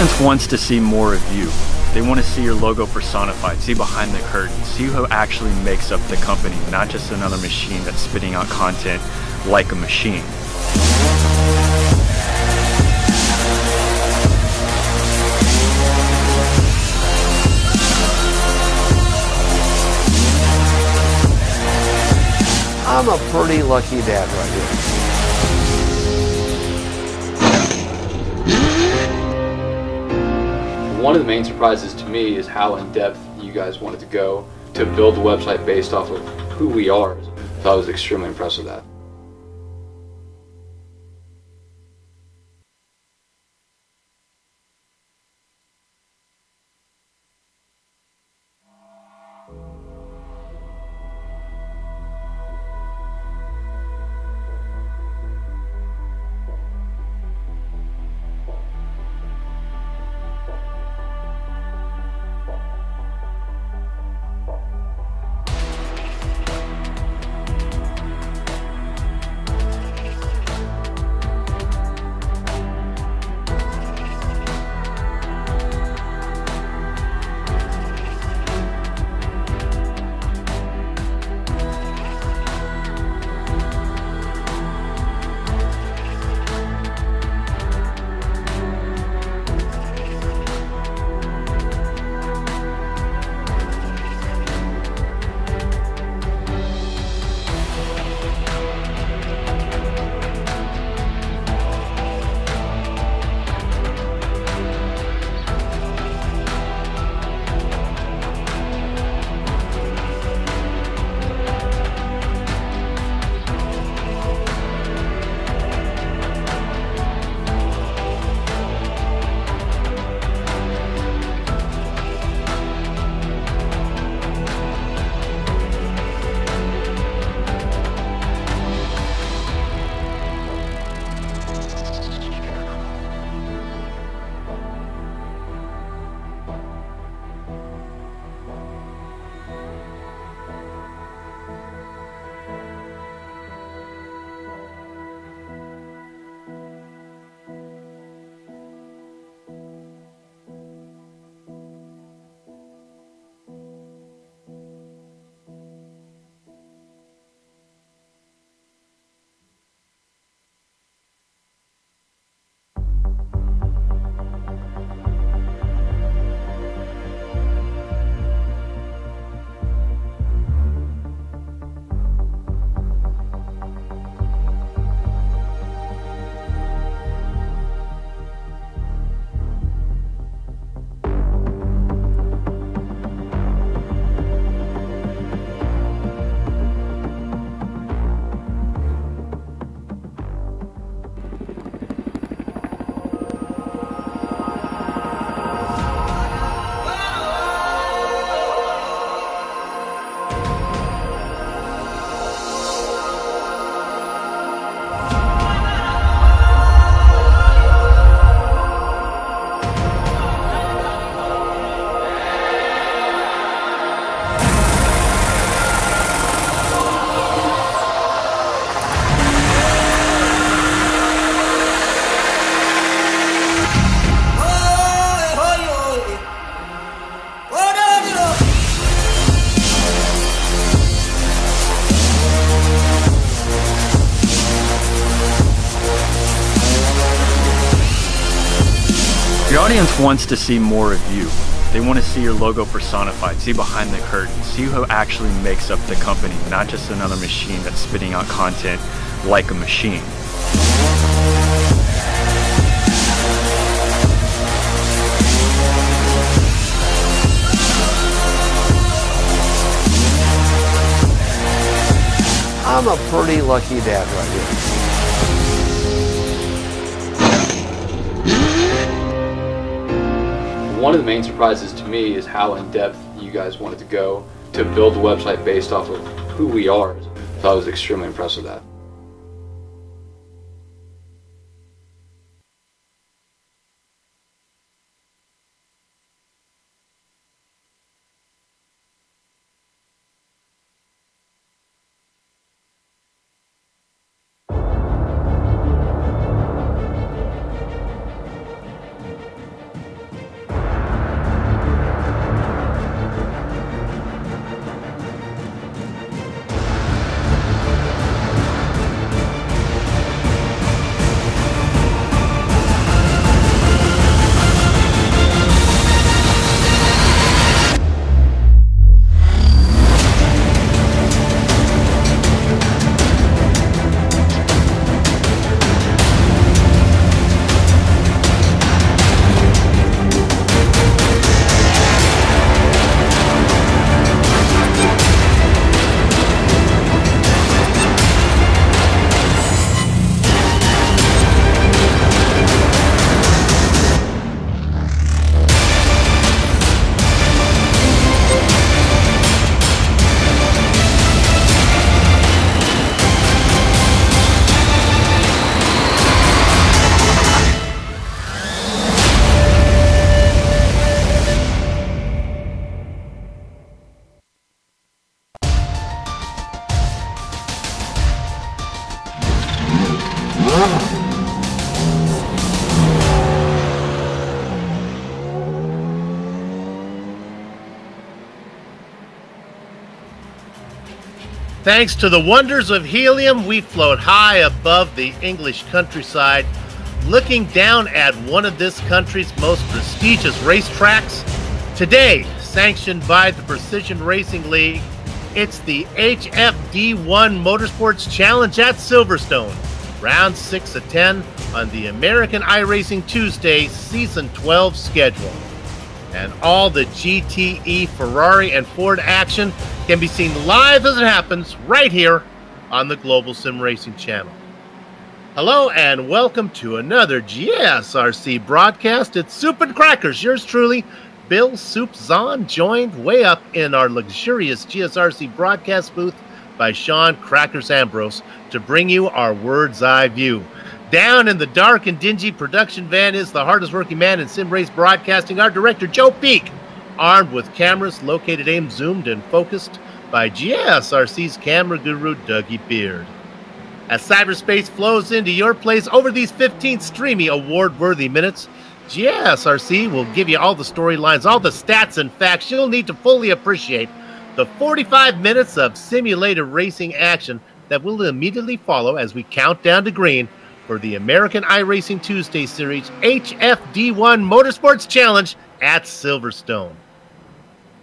audience wants to see more of you. They want to see your logo personified, see behind the curtain, see who actually makes up the company, not just another machine that's spitting out content like a machine. I'm a pretty lucky dad right here. One of the main surprises to me is how in-depth you guys wanted to go to build the website based off of who we are. So I was extremely impressed with that. Your audience wants to see more of you. They want to see your logo personified, see behind the curtain, see who actually makes up the company, not just another machine that's spitting out content like a machine. I'm a pretty lucky dad right here. One of the main surprises to me is how in-depth you guys wanted to go to build the website based off of who we are. So I was extremely impressed with that. Thanks to the wonders of helium, we float high above the English countryside, looking down at one of this country's most prestigious racetracks. Today, sanctioned by the Precision Racing League, it's the HFD1 Motorsports Challenge at Silverstone, round 6 of 10 on the American iRacing Tuesday Season 12 schedule. And all the GTE, Ferrari, and Ford action can be seen live as it happens right here on the Global SimRacing Channel. Hello and welcome to another GSRC broadcast. It's Soup and Crackers, yours truly, Bill Soup Zahn, joined way up in our luxurious GSRC broadcast booth by Sean Crackers Ambrose to bring you our Word's Eye view. Down in the dark and dingy production van is the hardest working man in sim race broadcasting, our director Joe Peak, armed with cameras located, aimed, zoomed, and focused by GSRC's camera guru Dougie Beard. As cyberspace flows into your place over these 15 streamy award-worthy minutes, GSRC will give you all the storylines, all the stats and facts you'll need to fully appreciate the 45 minutes of simulated racing action that will immediately follow as we count down to green for the American iRacing Tuesday Series HFD1 Motorsports Challenge at Silverstone.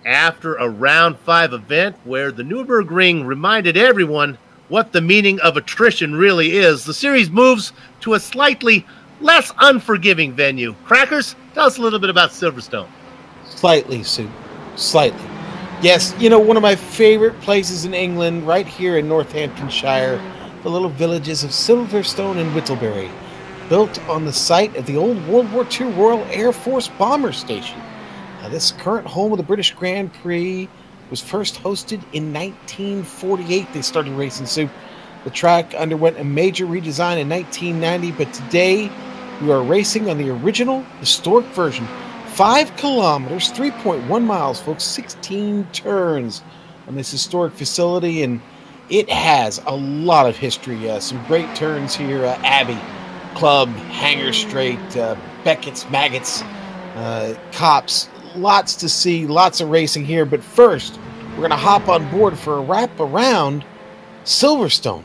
After a Round 5 event where the Nürburgring reminded everyone what the meaning of attrition really is, the series moves to a slightly less unforgiving venue. Crackers, tell us a little bit about Silverstone. Slightly, Sue. Slightly. Yes, one of my favorite places in England, right here in Northamptonshire, the little villages of Silverstone and Whittlebury, built on the site of the old World War II Royal Air Force Bomber Station. Now, this current home of the British Grand Prix was first hosted in 1948. They started racing, so the track underwent a major redesign in 1990, but today we are racing on the original historic version. 5 kilometers, 3.1 miles, folks, 16 turns on this historic facility, and it has a lot of history. Some great turns here. Abbey, Club, Hanger Straight, Beckett's, Maggots, Cops. Lots to see, lots of racing here. But first, we're going to hop on board for a wrap around Silverstone.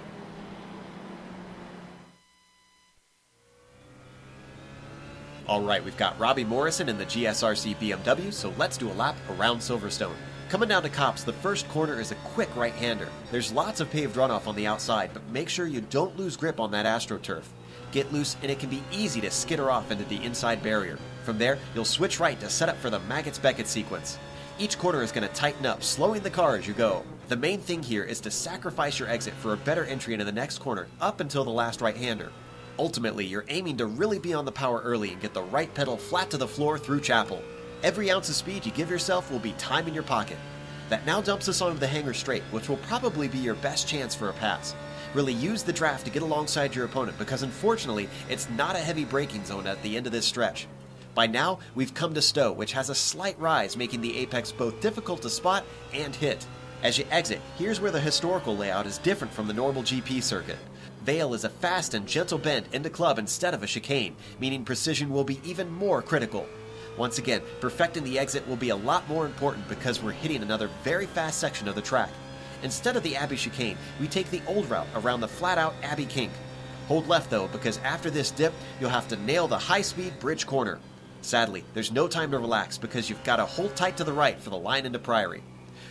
All right, we've got Robbie Morrison in the GSRC BMW, so let's do a lap around Silverstone. Coming down to Cops, the first corner is a quick right-hander. There's lots of paved runoff on the outside, but make sure you don't lose grip on that AstroTurf. Get loose and it can be easy to skitter off into the inside barrier. From there, you'll switch right to set up for the Maggots-Beckett sequence. Each corner is going to tighten up, slowing the car as you go. The main thing here is to sacrifice your exit for a better entry into the next corner up until the last right-hander. Ultimately, you're aiming to really be on the power early and get the right pedal flat to the floor through Chapel. Every ounce of speed you give yourself will be time in your pocket. That now dumps us onto the Hanger Straight, which will probably be your best chance for a pass. Really use the draft to get alongside your opponent because unfortunately, it's not a heavy braking zone at the end of this stretch. By now, we've come to Stowe, which has a slight rise, making the apex both difficult to spot and hit. As you exit, here's where the historical layout is different from the normal GP circuit. Vale is a fast and gentle bend into Club instead of a chicane, meaning precision will be even more critical. Once again, perfecting the exit will be a lot more important because we're hitting another very fast section of the track. Instead of the Abbey chicane, we take the old route around the flat-out Abbey kink. Hold left though, because after this dip, you'll have to nail the high-speed bridge corner. Sadly, there's no time to relax because you've got to hold tight to the right for the line into Priory.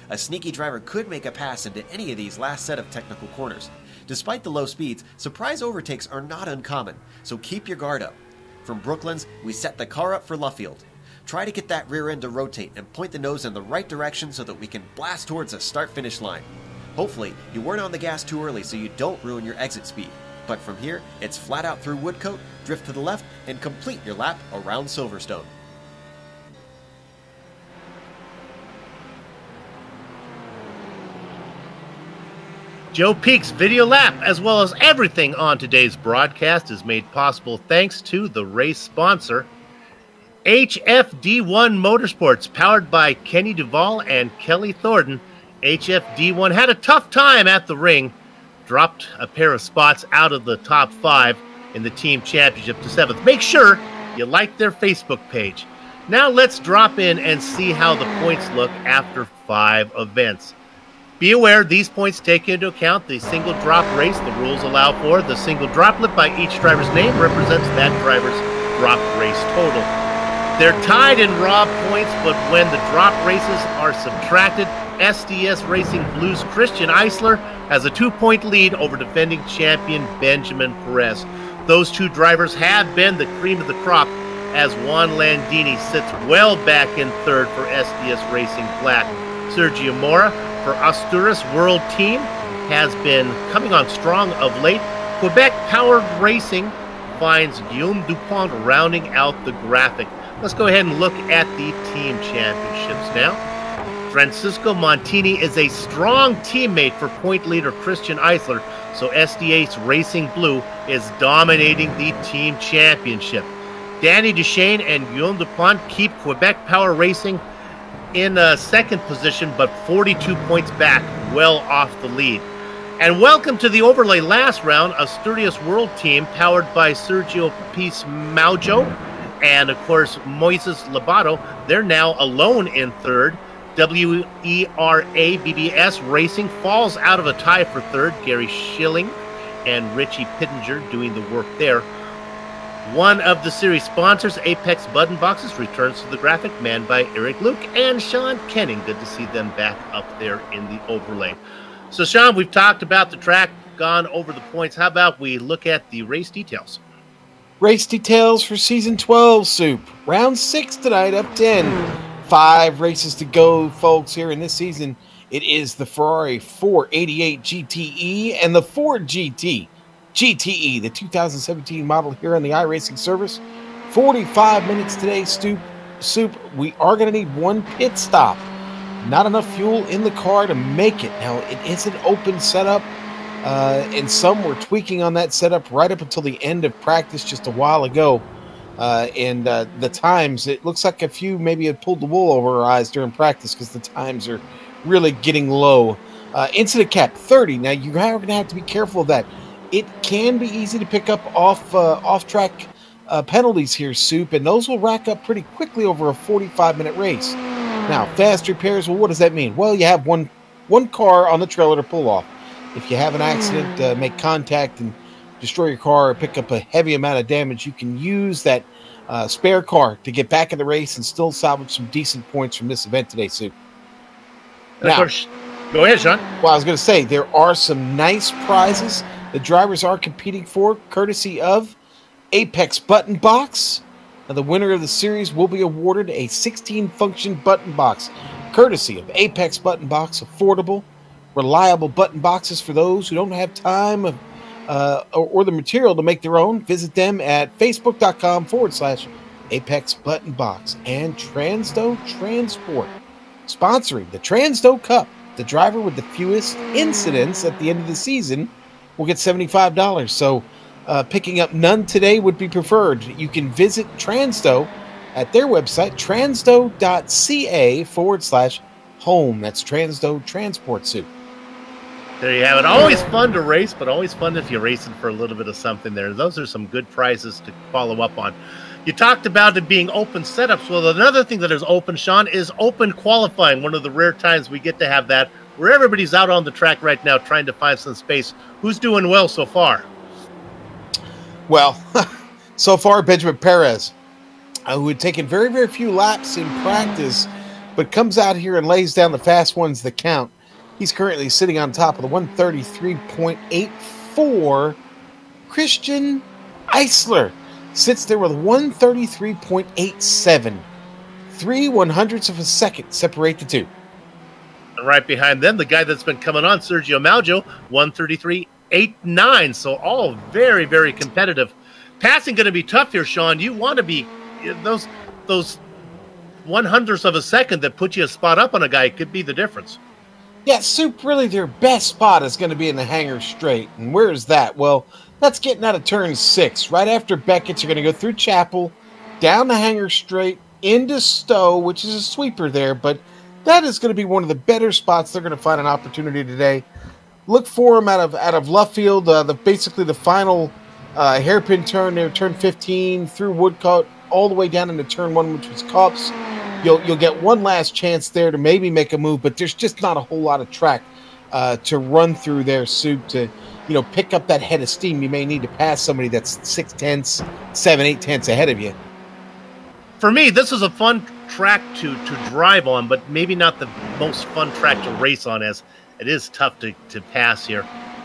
A sneaky driver could make a pass into any of these last set of technical corners. Despite the low speeds, surprise overtakes are not uncommon, so keep your guard up. From Brooklands, we set the car up for Luffield. Try to get that rear end to rotate and point the nose in the right direction so that we can blast towards a start-finish line. Hopefully, you weren't on the gas too early so you don't ruin your exit speed. But from here, it's flat out through Woodcote, drift to the left, and complete your lap around Silverstone. Joe Peak's video lap, as well as everything on today's broadcast, is made possible thanks to the race sponsor, HFD1 Motorsports, powered by Kenny Duvall and Kelly Thornton. HFD1 had a tough time at the ring, dropped a pair of spots out of the top 5 in the team championship to 7th. Make sure you like their Facebook page. Now let's drop in and see how the points look after 5 events. Be aware, these points take into account the single drop race the rules allow for. The single droplet by each driver's name represents that driver's drop race total. They're tied in raw points, but when the drop races are subtracted, SDS Racing Blue's Christian Eisler has a 2-point lead over defending champion Benjamin Perez. Those two drivers have been the cream of the crop, as Juan Landini sits well back in third for SDS Racing Black. Sergio Mora for Asturias World Team has been coming on strong of late. Quebec Powered Racing finds Guillaume Dupont rounding out the graphic. Let's go ahead and look at the team championships now. Francisco Montini is a strong teammate for point leader Christian Eisler, so SDS Racing Blue is dominating the team championship. Danny Duchesne and Guillaume Dupont keep Quebec Power Racing in second position, but 42 points back, well off the lead. And welcome to the overlay last round, Asturias World Team, powered by Sergio Piz Maujo and, of course, Moises Lobato. They're now alone in third. WERA BBS Racing falls out of a tie for third. Gary Schilling and Richie Pittenger doing the work there. One of the series sponsors, Apex Button Boxes, returns to the graphic, manned by Eric Luke and Sean Kenning. Good to see them back up there in the overlay. So, Sean, we've talked about the track, gone over the points. How about we look at the race details? Race details for Season 12, Soup. Round 6 tonight, up 10. 5 races to go, folks, here in this season. It is the Ferrari 488 GTE and the Ford GTE, the 2017 model here on the iRacing service. 45 minutes today, Soup. We are going to need one pit stop. Not enough fuel in the car to make it. Now, it is an open setup, and some were tweaking on that setup right up until the end of practice just a while ago. And the times, it looks like a few maybe had pulled the wool over our eyes during practice because the times are really getting low. Incident cap 30. Now, you're going to have to be careful of that. It can be easy to pick up off-track penalties here, Soup, and those will rack up pretty quickly over a 45-minute race. Now, fast repairs, well, what does that mean? Well, you have one car on the trailer to pull off. If you have an accident, make contact and destroy your car or pick up a heavy amount of damage, you can use that spare car to get back in the race and still salvage some decent points from this event today, Soup. Now, go ahead, Sean. Well, I was going to say, there are some nice prizes the drivers are competing for, courtesy of Apex Button Box. Now, the winner of the series will be awarded a 16-function button box, courtesy of Apex Button Box. Affordable, reliable button boxes for those who don't have time or the material to make their own. Visit them at facebook.com/Apex Button Box. And Transdo Transport, sponsoring the Transdo Cup. The driver with the fewest incidents at the end of the season will get $75. So picking up none today would be preferred. You can visit Transdo at their website, transdo.ca/home. That's Transdo Transport Suit. There you have it. Always fun to race, but always fun if you're racing for a little bit of something there. Those are some good prizes to follow up on. You talked about it being open setups. Well, another thing that is open, Sean, is open qualifying. One of the rare times we get to have that, where everybody's out on the track right now trying to find some space. Who's doing well so far? Well, so far, Benjamin Perez, who had taken very, very few laps in practice, but comes out here and lays down the fast ones that count. He's currently sitting on top of the 133.84. Christian Eisler sits there with 133.87. 3/100ths of a second separate the two. And right behind them, the guy that's been coming on, Sergio Maujo, 133.89. So all very, very competitive. Passing going to be tough here, Sean. You want to be those 100ths of a second that put you a spot up on a guy could be the difference. Yeah, Soup, really their best spot is going to be in the hangar straight. And where is that? Well, that's getting out of turn 6. Right after Beckett's, you're going to go through Chapel, down the hangar straight, into Stowe, which is a sweeper there. But that is going to be one of the better spots they're going to find an opportunity today. Look for them out of Luffield, basically the final hairpin turn there, turn 15, through Woodcote, all the way down into turn 1, which was Cups. You'll get one last chance there to maybe make a move, but there's just not a whole lot of track to run through their soup to, pick up that head of steam. You may need to pass somebody that's 6/10, 7/8 ahead of you. For me, this is a fun track to drive on, but maybe not the most fun track to race on, as it is tough to pass here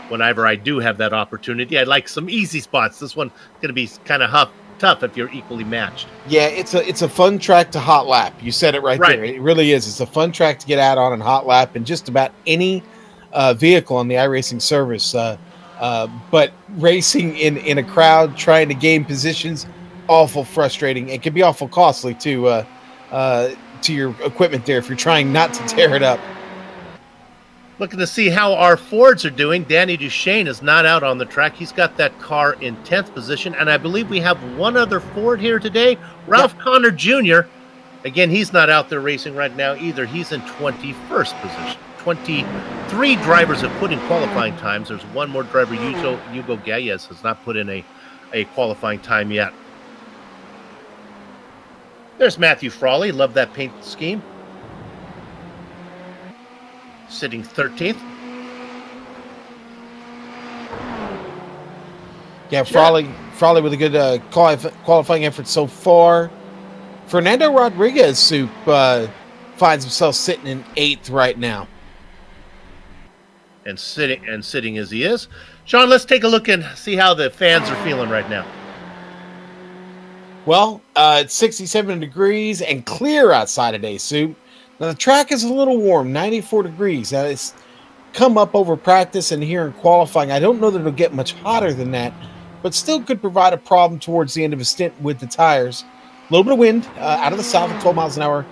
whenever I do have that opportunity. I'd like some easy spots. This one's going to be kind of tough if you're equally matched. Yeah, it's a fun track to hot lap. You said it right there. It really is. It's a fun track to get out on and hot lap in just about any vehicle on the iRacing service. But racing in a crowd, trying to gain positions, awful frustrating. It can be awful costly to your equipment there if you're trying not to tear it up. Looking to see how our Fords are doing. Danny Duchesne is not out on the track. He's got that car in 10th position, and I believe we have one other Ford here today, Ralph Connor Jr. Again, he's not out there racing right now either. He's in 21st position. 23 drivers have put in qualifying times. There's one more driver, Hugo Galles, has not put in a qualifying time yet. There's Matthew Frawley. Love that paint scheme. Sitting 13th. Yeah, Frawley with a good qualifying effort so far. Fernando Rodriguez Soup finds himself sitting in 8th right now. And sitting as he is. Sean, let's take a look and see how the fans are feeling right now. Well, it's 67 degrees and clear outside today, Soup. Now, the track is a little warm, 94 degrees. Now, it's come up over practice and here in qualifying. I don't know that it'll get much hotter than that, but still could provide a problem towards the end of a stint with the tires. A little bit of wind out of the south at 12 miles an hour.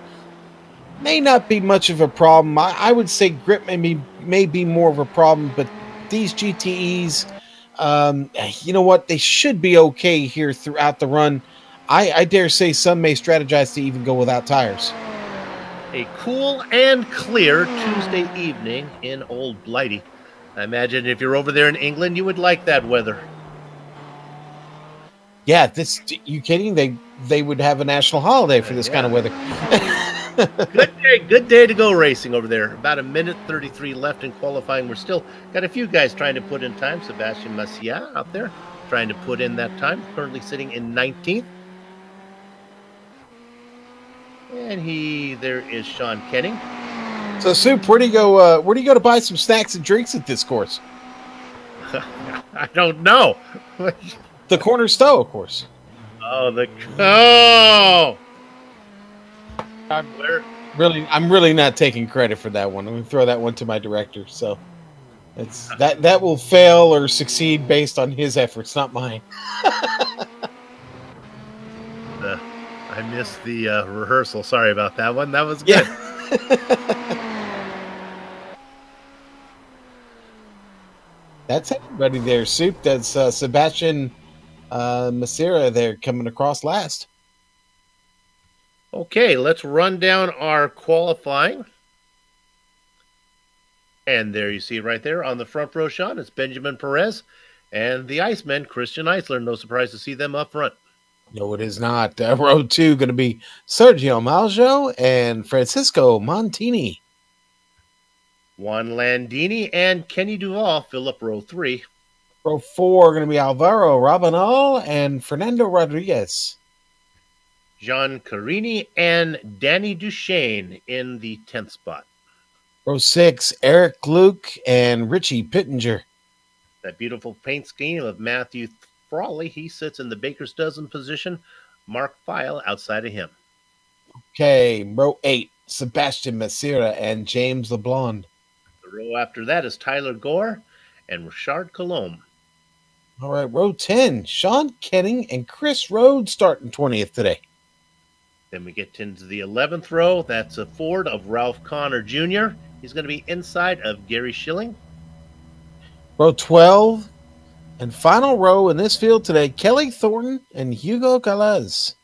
May not be much of a problem. I would say grip may be more of a problem, but these GTEs, you know what? They should be okay here throughout the run. I dare say some may strategize to even go without tires. A cool and clear Tuesday evening in Old Blighty. I imagine if you're over there in England, you would like that weather. Yeah, you kidding? They would have a national holiday for this kind of weather. Good day to go racing over there. About 1:33 left in qualifying. We're still got a few guys trying to put in time. Sebastian Maciá out there trying to put in that time. Currently sitting in 19th. And there is Sean Kenning. So, Soup, where do you go? Where do you go to buy some snacks and drinks at this course? I don't know. The Corner Stowe, of course. I'm really not taking credit for that one. I'm going to throw that one to my director. So, it's that will fail or succeed based on his efforts, not mine. I missed the rehearsal. Sorry about that one. That was good. That's everybody there, Soup. That's Sebastian Maciá there coming across last. Okay, let's run down our qualifying. And there you see right there on the front row, Sean, it's Benjamin Perez and the Iceman, Christian Eisler. No surprise to see them up front. No, it is not. Row 2 going to be Sergio Maljo and Francisco Montini. Juan Landini and Kenny Duval fill up row 3. Row 4 going to be Alvaro Rabanal and Fernando Rodriguez. Jean Carini and Danny Duchesne in the 10th spot. Row 6, Eric Luke and Richie Pittenger. That beautiful paint scheme of Matthew Frawley, he sits in the baker's dozen position. Mark File outside of him. Okay, row 8, Sebastian Maciá and James LeBlond. The row after that is Tyler Gore and Richard Colombe. All right, row 10, Sean Kenning and Chris Rhodes starting 20th today. Then we get into the 11th row. That's a Ford of Ralph Connor Jr. He's going to be inside of Gary Schilling. Row 12, and final row in this field today, Kelly Thornton and Hugo Galaz.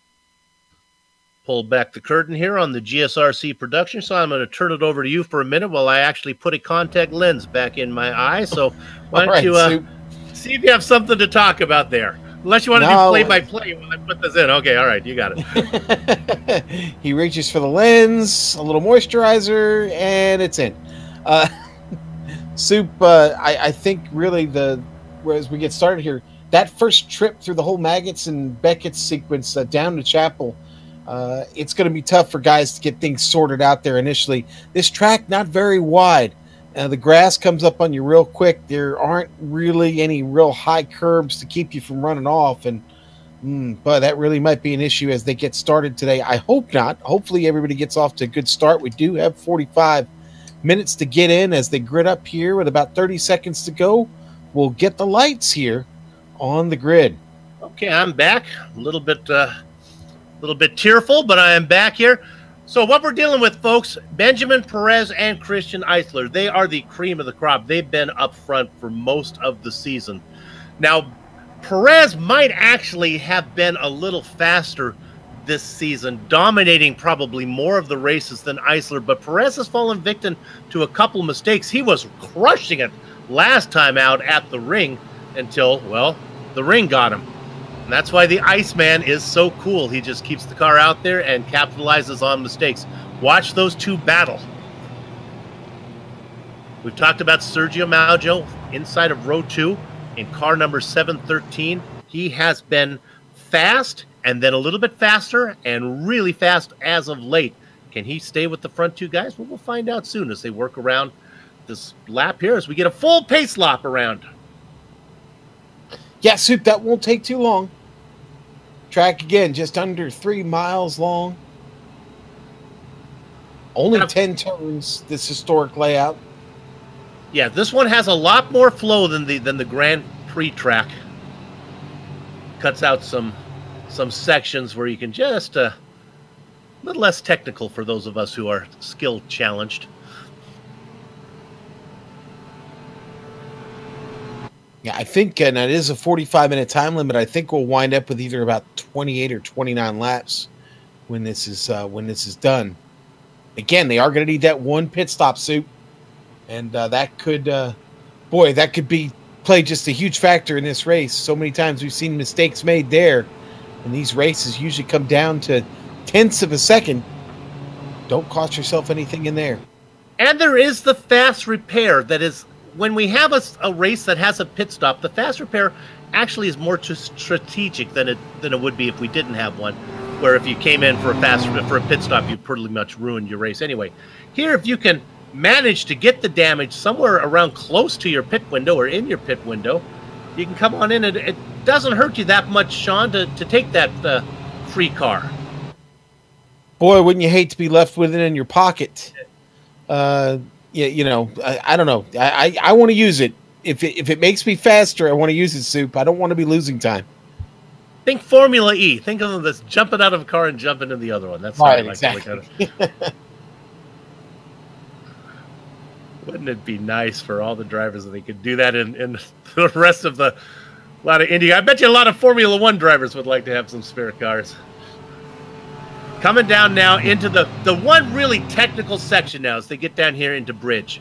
Pull back the curtain here on the GSRC production, so I'm going to turn it over to you for a minute while I actually put a contact lens back in my eye. So why don't you see if you have something to talk about there? Unless you want to do play-by-play while I put this in. Okay, all right, you got it. He reaches for the lens, a little moisturizer, and it's in. Soup, I think really as we get started here, that first trip through the whole Maggots and Beckett's sequence down to Chapel, it's going to be tough for guys to get things sorted out there initially. This track, not very wide. The grass comes up on you real quick. There aren't really any real high curbs to keep you from running off. And but that really might be an issue as they get started today. I hope not. Hopefully everybody gets off to a good start. We do have 45 minutes to get in as they grid up here with about 30 seconds to go. We'll get the lights here on the grid. Okay, I'm back. A little bit tearful, but I am back here. So what we're dealing with, folks, Benjamin Perez and Christian Eisler, they are the cream of the crop. They've been up front for most of the season. Now, Perez might actually have been a little faster this season, dominating probably more of the races than Eisler, but Perez has fallen victim to a couple of mistakes. He was crushing it last time out at the ring until, well, the ring got him. And that's why the Iceman is so cool. He just keeps the car out there and capitalizes on mistakes. Watch those two battle. We've talked about Sergio Maujo inside of row 2 in car number 713. He has been fast and then a little bit faster and really fast as of late. Can he stay with the front two guys? Well, we'll find out soon as they work around this lap here as we get a full pace lap around. Yeah, Soup, that won't take too long. Track again, just under 3 miles long. Only 10 turns, this historic layout. Yeah, this one has a lot more flow than the Grand Prix track. Cuts out some sections where you can just a little less technical for those of us who are skill challenged. Yeah, I think, and it is a 45-minute time limit. I think we'll wind up with either about 28 or 29 laps when this is done. Again, they are going to need that one pit stop, Soup, and that could play just a huge factor in this race. So many times we've seen mistakes made there, and these races usually come down to tenths of a second. Don't cost yourself anything in there. And there is the fast repair that is. When we have a race that has a pit stop, the fast repair actually is more strategic than it would be if we didn't have one. Where if you came in for a pit stop, you pretty much ruined your race anyway. Here, if you can manage to get the damage somewhere around close to your pit window or in your pit window, you can come on in. And it doesn't hurt you that much, Sean, to take that free car. Boy, wouldn't you hate to be left with it in your pocket? Yeah, you know, I don't know. I want to use it. If it makes me faster, I want to use it, Soup. I don't want to be losing time. Think Formula E. Think of this jumping out of a car and jumping into the other one. That's right, like exactly. Wouldn't it be nice for all the drivers if they could do that in the rest of a lot of Indy? I bet you a lot of Formula One drivers would like to have some spare cars. Coming down now into the one really technical section now as they get down here into Bridge.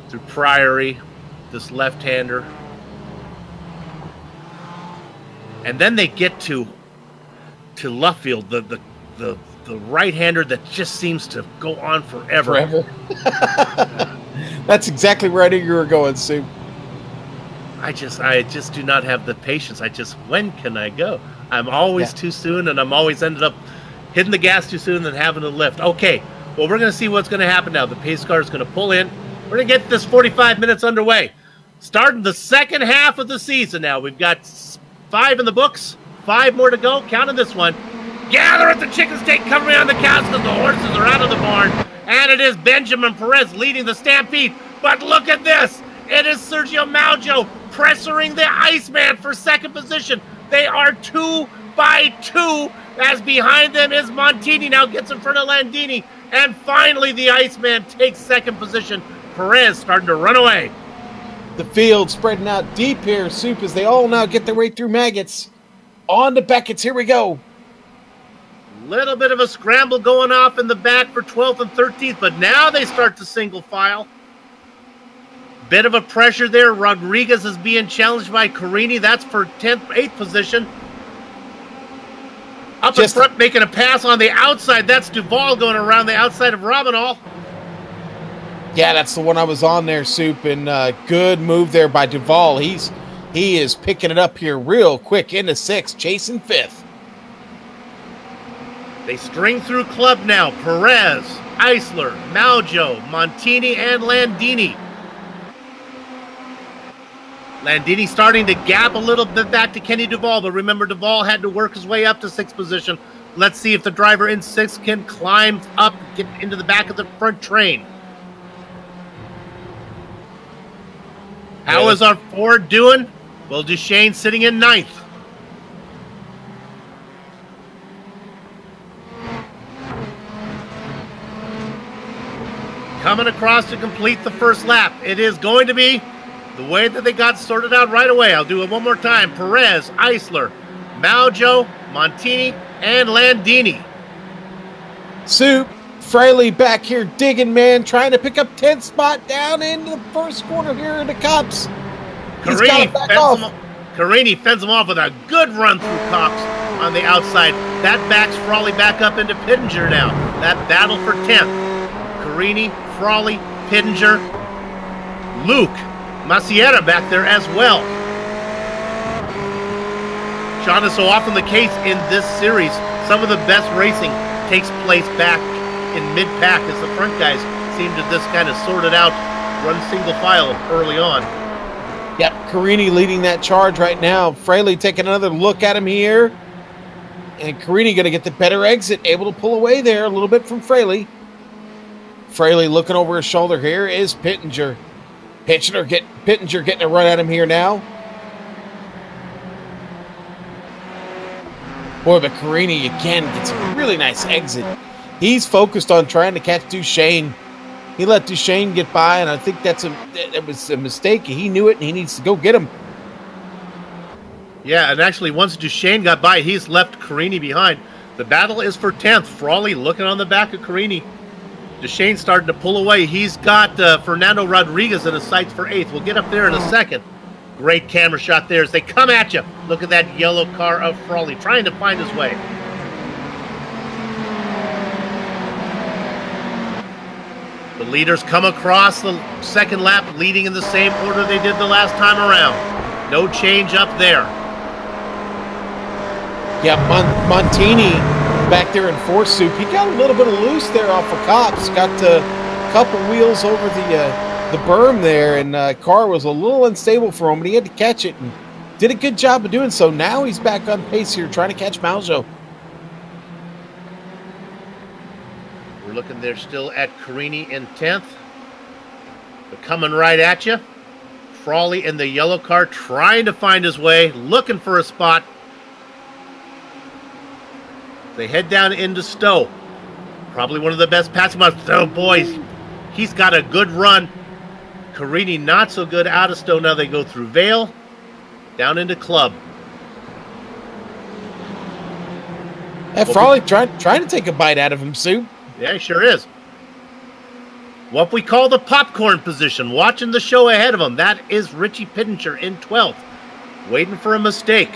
Through Priory, this left-hander. And then they get to Luffield, the right-hander that just seems to go on forever. That's exactly where I knew you were going, Soup. I just do not have the patience. When can I go? I'm always too soon, and I'm always ended up hitting the gas too soon and having to lift. Okay, well, we're going to see what's going to happen now. The pace car is going to pull in. We're going to get this 45 minutes underway. Starting the second half of the season now. We've got 5 in the books, 5 more to go. Counting this one. Gather at the chicken steak, covering on the cows because the horses are out of the barn. And it is Benjamin Perez leading the stampede. But look at this. It is Sergio Maujo pressuring the Iceman for second position. They are 2 by 2 as behind them is Montini. Now gets in front of Landini. And finally the Iceman takes second position. Perez starting to run away. The field spreading out deep here, Soup, as they all now get their way through Maggots. On to Beckett's. Here we go. Little bit of a scramble going off in the back for 12th and 13th. But now they start to single file. Bit of a pressure there. Rodriguez is being challenged by Carini. That's for 8th position. Up in front, making a pass on the outside. That's Duvall going around the outside of Robinall. Yeah, that's the one I was on there, Soup, and good move there by Duvall. He is picking it up here real quick into 6th, chasing 5th. They string through club now. Perez, Eisler, Maujo, Montini, and Landini. Landini starting to gap a little bit back to Kenny Duvall, but remember, Duvall had to work his way up to 6th position. Let's see if the driver in 6th can climb up, get into the back of the front train. How is our Ford doing? Well, Duchesne sitting in 9th. Coming across to complete the first lap. It is going to be the way that they got sorted out right away. I'll do it one more time. Perez, Eisler, Maujo, Montini, and Landini. Soup, Fraley back here digging, man, trying to pick up 10th spot down into the first corner here in the Cups. Carini fends him off with a good run through Cox on the outside. That backs Frawley back up into Pittenger now. That battle for 10th. Carini, Frawley, Pittenger, Luke, Maciera back there as well. Sean, is so often the case in this series, some of the best racing takes place back in mid-pack as the front guys seem to just kind of sort it out, run single file early on. Yep, Carini leading that charge right now. Fraley taking another look at him here. And Carini going to get the better exit, able to pull away there a little bit from Fraley. Fraley looking over his shoulder here is Pittenger. Pittenger getting a run at him here now. Boy, but Carini again gets a really nice exit. He's focused on trying to catch Duchesne. He let Duchesne get by, and I think that was a mistake. He knew it, and he needs to go get him. Yeah, and actually, once Duchesne got by, he's left Carini behind. The battle is for 10th. Frawley looking on the back of Carini. Duchesne starting to pull away. He's got Fernando Rodriguez in his sights for 8th. We'll get up there in a second. Great camera shot there as they come at you. Look at that yellow car of Frawley trying to find his way. The leaders come across the second lap, leading in the same order they did the last time around. No change up there. Yeah, Montini back there in 4th, Soup. He got a little bit of loose there off of Cops. Got a couple wheels over the berm there, and car was a little unstable for him, but he had to catch it and did a good job of doing so. Now he's back on pace here, trying to catch Maujo. We're looking there still at Carini in 10th. They're coming right at you. Frawley in the yellow car trying to find his way, looking for a spot. They head down into Stowe. Probably one of the best passing miles. Oh, boys, he's got a good run. Carini not so good out of Stowe. Now they go through Vale, down into Club. And Frawley trying to take a bite out of him, Soup. Yeah, he sure is. What we call the popcorn position, watching the show ahead of him. That is Richie Pittenger in 12th, waiting for a mistake.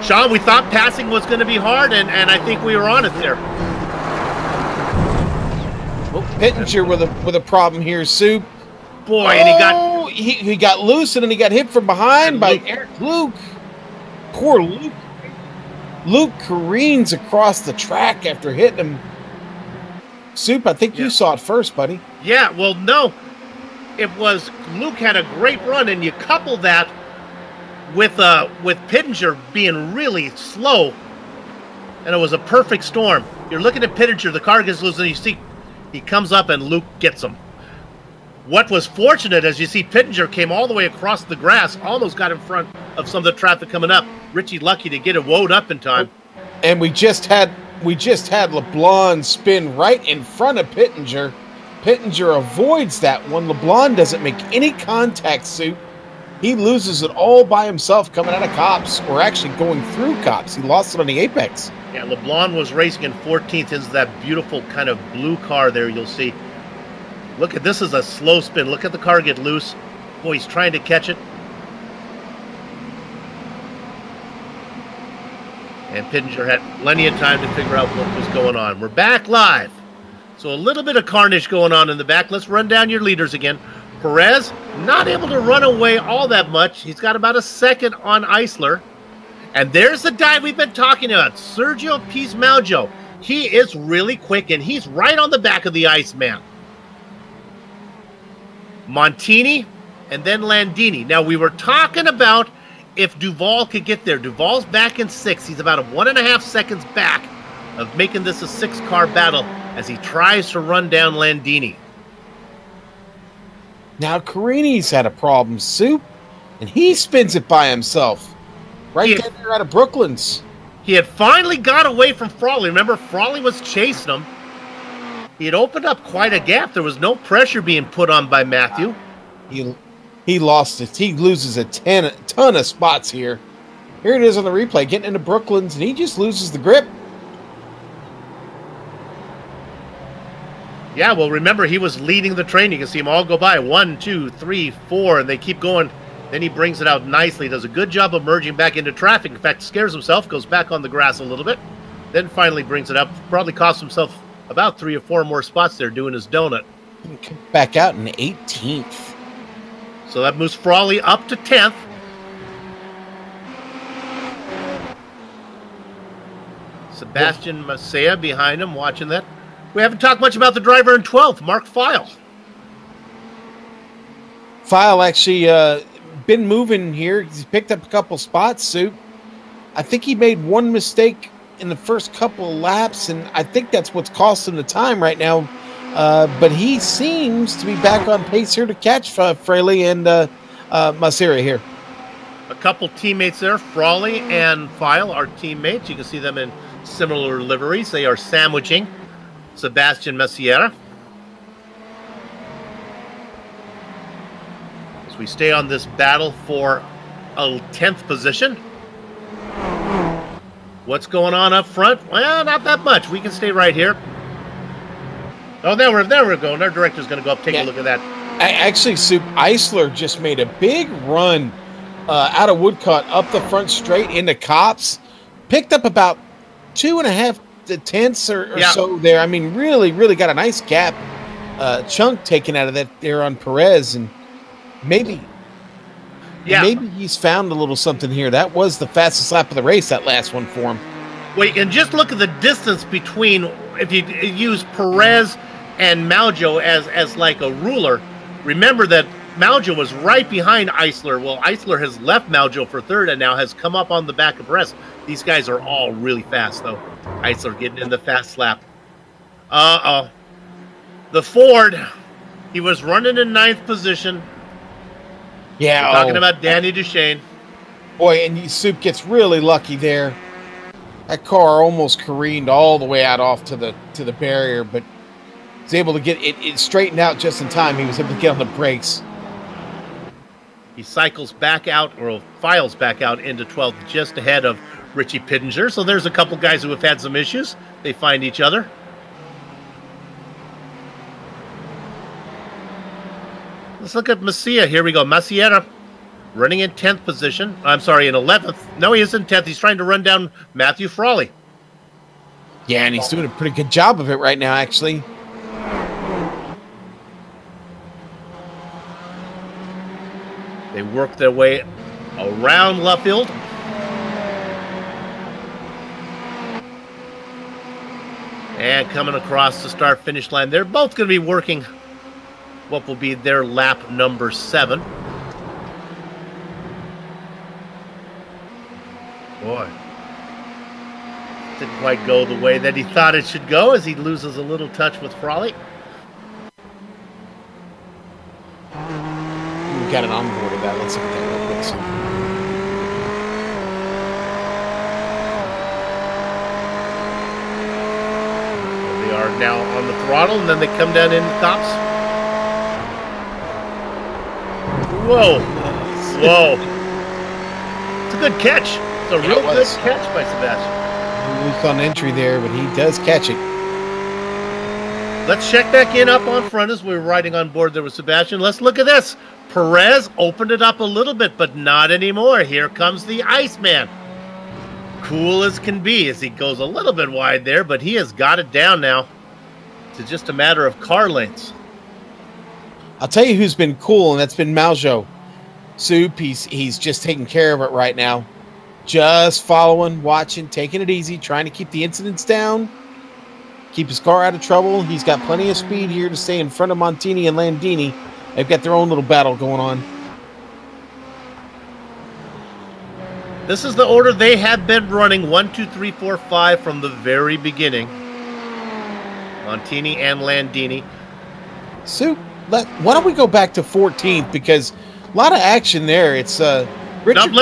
Sean, we thought passing was going to be hard, and I think we were on it there. Well, Pittenger with a problem here, Soup. Boy, and he got loose, and then he got hit from behind by Luke. Poor Luke. Luke careens across the track after hitting him. Soup, I think you saw it first, buddy. Yeah, well, no. It was Luke had a great run, and you couple that with Pittenger being really slow, and it was a perfect storm. You're looking at Pittenger, the car gets loose, and you see he comes up, and Luke gets him. What was fortunate, as you see, Pittenger came all the way across the grass, almost got in front of some of the traffic coming up. Richie lucky to get it woed up in time. And we just had LeBlanc spin right in front of Pittenger. Pittenger avoids that one. LeBlanc doesn't make any contact, Soup. He loses it all by himself coming out of Cops, or actually going through Cops. He lost it on the apex. Yeah, LeBlanc was racing in 14th into that beautiful kind of blue car there you'll see. Look at this is a slow spin. Look at the car get loose. Boy, he's trying to catch it. And Pittenger had plenty of time to figure out what was going on. We're back live So a little bit of carnage going on in the back. Let's run down your leaders again. Perez, not able to run away all that much. He's got about a second on Eisler. And there's the guy we've been talking about, Sergio Pismaujo. He is really quick, and he's right on the back of the Iceman. Montini, and then Landini. Now, we were talking about if Duval could get there. Duval's back in 6th. He's about 1.5 seconds back of making this a 6-car battle as he tries to run down Landini. Now, Carini's had a problem, Soup, and he spins it by himself. Right down there out of Brooklands. He had finally got away from Frawley. Remember, Frawley was chasing him. He had opened up quite a gap. There was no pressure being put on by Matthew. He lost it. He loses a ton of spots here. Here it is on the replay, getting into Brooklands, and he just loses the grip. Yeah, well, remember, he was leading the train. You can see them all go by. 1, 2, 3, 4, and they keep going. Then he brings it out nicely. Does a good job of merging back into traffic. In fact, scares himself, goes back on the grass a little bit. Then finally brings it up. Probably cost himself about 3 or 4 more spots there doing his donut. Back out in 18th. So that moves Frawley up to 10th. Sebastian Macea behind him, watching that. We haven't talked much about the driver in 12th, Mark File. File actually been moving here. He's picked up a couple spots, Soup. I think he made one mistake in the first couple of laps, and I think that's what's cost him the time right now. But he seems to be back on pace here to catch Fraley and Masera here. A couple teammates there, Frawley and File are teammates. You can see them in similar liveries. They are sandwiching Sebastian Messiera. As we stay on this battle for a 10th position. What's going on up front? Well, not that much. We can stay right here. Oh, there we're going. Our director's going to go up, take a look at that. Actually, Soup, Eisler just made a big run out of Woodcut up the front straight into Cops. Picked up about 2.5 tenths or so there. I mean, really, really got a nice gap chunk taken out of that there on Perez. And maybe he's found a little something here. That was the fastest lap of the race, that last one for him. Wait, and just look at the distance between, if you use Perez and Maujo as like a ruler, remember that Maujo was right behind Eisler. Well, Eisler has left Maujo for 3rd and now has come up on the back of Perez. These guys are all really fast, though. Eisler getting in the fast lap. The Ford, he was running in 9th position. Yeah. We're talking about Danny Duchesne. Boy, and Soup gets really lucky there. That car almost careened all the way out off to the barrier, but was able to get it straightened out just in time. He was able to get on the brakes. He cycles back out, or files back out into 12th, just ahead of Richie Pittenger. So there's a couple guys who have had some issues. They find each other. Let's look at Macia. Here we go. Maciera running in 10th position. I'm sorry, in 11th. No, he is in 10th. He's trying to run down Matthew Frawley. Yeah, and he's doing a pretty good job of it right now, actually. They work their way around Luffield. And coming across the start-finish line. They're both going to be working what will be their lap number 7. Boy. Didn't quite go the way that he thought it should go as he loses a little touch with Frawley. We've got an onboard of that. Let's look at that real quick. They are now on the throttle, and then they come down in the Cops. Whoa. Whoa. It's a good catch. It's a real good catch by Sebastian. Loose on entry there, but he does catch it. Let's check back in up on front as we were riding on board there with Sebastian. Let's look at this. Perez opened it up a little bit, but not anymore. Here comes the Iceman. Cool as can be as he goes a little bit wide there, but he has got it down now. It's just a matter of car lengths. I'll tell you who's been cool, and that's been Maljo. Soup, he's just taking care of it right now. Just following, watching, taking it easy, trying to keep the incidents down, keep his car out of trouble. He's got plenty of speed here to stay in front of Montini and Landini. They've got their own little battle going on. This is the order they have been running, 1, 2, 3, 4, 5 from the very beginning. Montini and Landini. Soup, why don't we go back to 14th, because a lot of action there. It's Richard.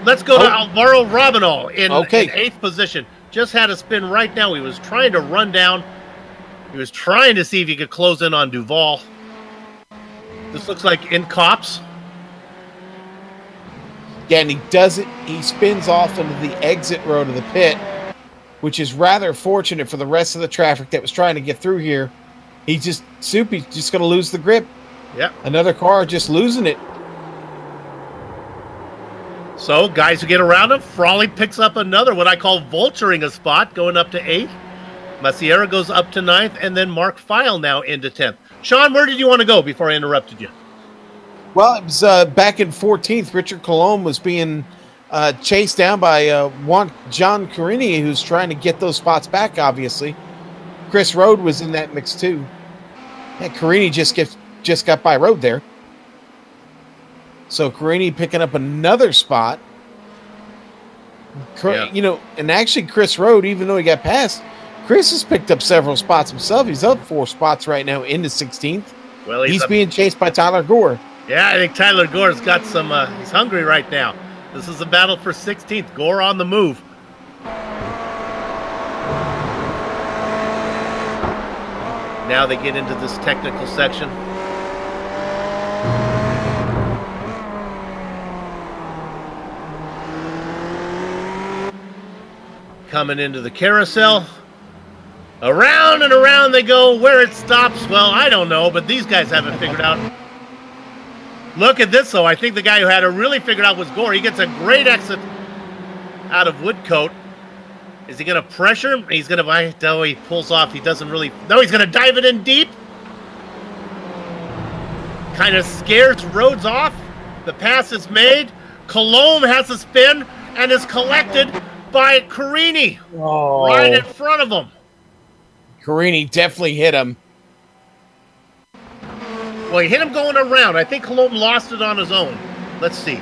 Let's go to Alvaro Robinol in 8th position. Just had a spin right now. He was trying to run down. He was trying to see if he could close in on Duval. This looks like in cops. Yeah, and he does it. He spins off into the exit road of the pit, which is rather fortunate for the rest of the traffic that was trying to get through here. He's just going to lose the grip. Yep. Another car just losing it. So, guys who get around him, Frawley picks up another, what I call vulturing a spot, going up to 8th. Maciera goes up to 9th, and then Mark Feil now into 10th. Sean, where did you want to go before I interrupted you? Well, it was back in 14th. Richard Colomb was being chased down by John Carini, who's trying to get those spots back, obviously. Chris Rode was in that mix, too. Yeah, Carini just got by Rode there. So Carini picking up another spot. And actually Chris Rode, even though he got passed, Chris has picked up several spots himself. He's up 4 spots right now into 16th. Well, he's being chased by Tyler Gore. Yeah, I think Tyler Gore's got some, he's hungry right now. This is a battle for 16th. Gore on the move. Now they get into this technical section. Coming into the carousel. Around and around they go. Where it stops, well, I don't know, but these guys haven't figured out. Look at this, though. I think the guy who had it really figured out was Gore. He gets a great exit out of Woodcote. Is he going to pressure him? He's going to... No, he pulls off. He doesn't really... No, he's going to dive it in deep. Kind of scares Rhodes off. The pass is made. Colomb has a spin and is collected by Carini. Oh. Right in front of him. Carini definitely hit him. Well, he hit him going around. I think Colomb lost it on his own. Let's see.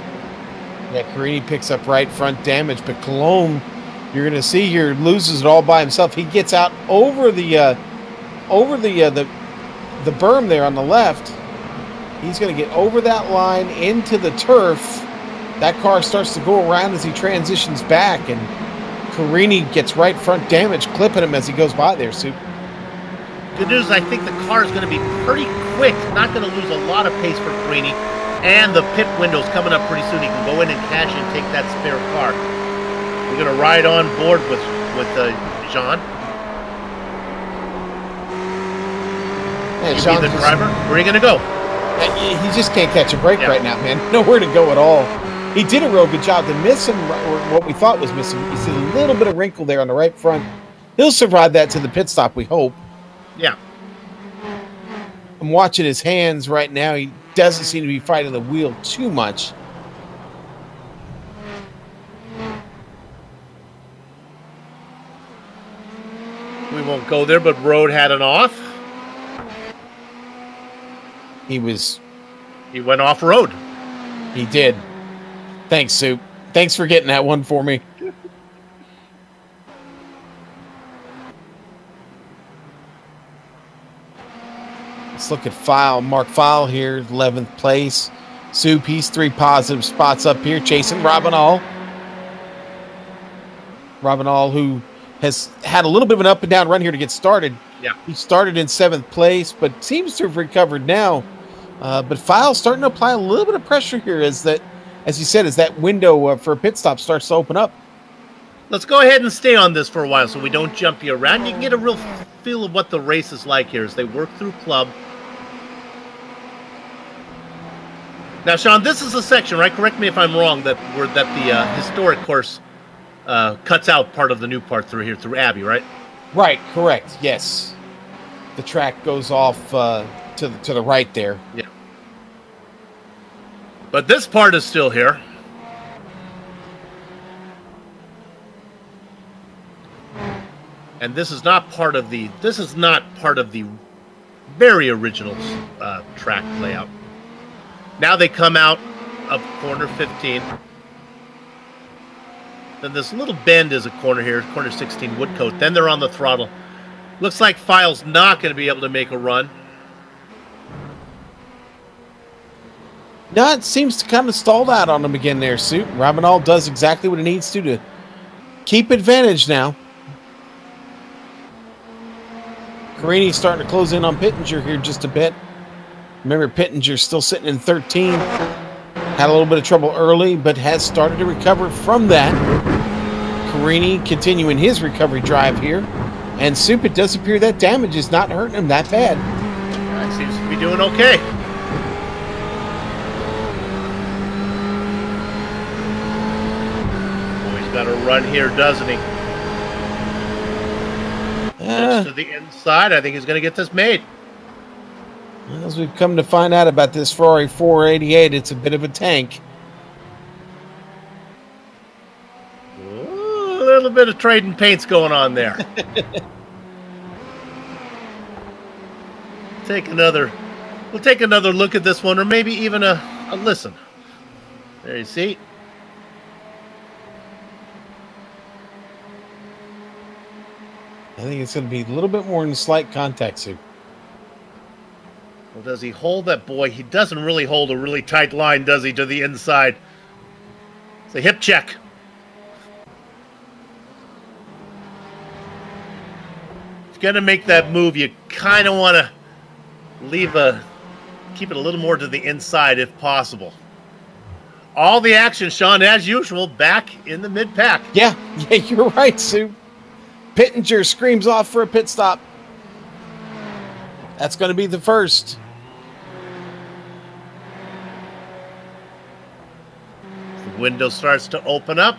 Yeah, Carini picks up right front damage, but Colomb, you're going to see here, loses it all by himself. He gets out over the berm there on the left. He's going to get over that line into the turf. That car starts to go around as he transitions back, and Carini gets right front damage, clipping him as he goes by there, Soup. Good news, I think the car is going to be pretty quick. Not going to lose a lot of pace for Carini. And the pit window's coming up pretty soon. He can go in and cash and take that spare car. We're going to ride on board with Jean. Yeah, You be the driver. Where are you going to go? He just can't catch a break right now, man. Nowhere to go at all. He did a real good job to miss him, or what we thought was missing. You see a little bit of wrinkle there on the right front. He'll survive that to the pit stop, we hope. Yeah. I'm watching his hands right now. He doesn't seem to be fighting the wheel too much. We won't go there, but Rode had an off. He went off road. He did. Thanks, Soup. Thanks for getting that one for me. Let's look at Mark Feil here, 11th place. Soup, he's 3 positive spots up here, chasing Robinall. Robinall, who has had a little bit of an up and down run here to get started. Yeah. He started in 7th place, but seems to have recovered now. But Feil's starting to apply a little bit of pressure here as you said, as that window for a pit stop starts to open up. Let's go ahead and stay on this for a while so we don't jump you around. You can get a real feel of what the race is like here as they work through club. Now, Sean, this is a section, right? Correct me if I'm wrong, that the historic course cuts out part of the new part through here, through Abbey, right? Right, correct, yes. the track goes off to the right there. Yeah. But this part is still here. And this is not part of the very original track layout. Now they come out of corner 15. Then this little bend is a corner here, corner 16 Woodcote. Then they're on the throttle. Looks like File's not going to be able to make a run. No, it seems to kind of stalled out on him again there, Suit. Robinall does exactly what he needs to keep advantage now. Carini's starting to close in on Pittenger here just a bit. Remember, Pittenger's still sitting in 13. Had a little bit of trouble early, but has started to recover from that. Carini continuing his recovery drive here. And Soup, it does appear that damage is not hurting him that bad. That seems to be doing okay. Oh, he's got a run here, doesn't he? To the inside, I think he's going to get this made. As we've come to find out about this Ferrari 488, it's a bit of a tank. Ooh, a little bit of trading paints going on there. We'll take another look at this one, or maybe even a listen. There you see. I think it's going to be a little bit more than slight contact, Sue. Well, does he hold that? Boy, he doesn't really hold a really tight line, does he, to the inside? It's a hip check. If you're going to make that move, you kind of want to keep it a little more to the inside if possible. All the action, Sean, as usual, back in the mid-pack. Yeah, you're right, Sue. Pittenger screams off for a pit stop. That's going to be the first. The window starts to open up.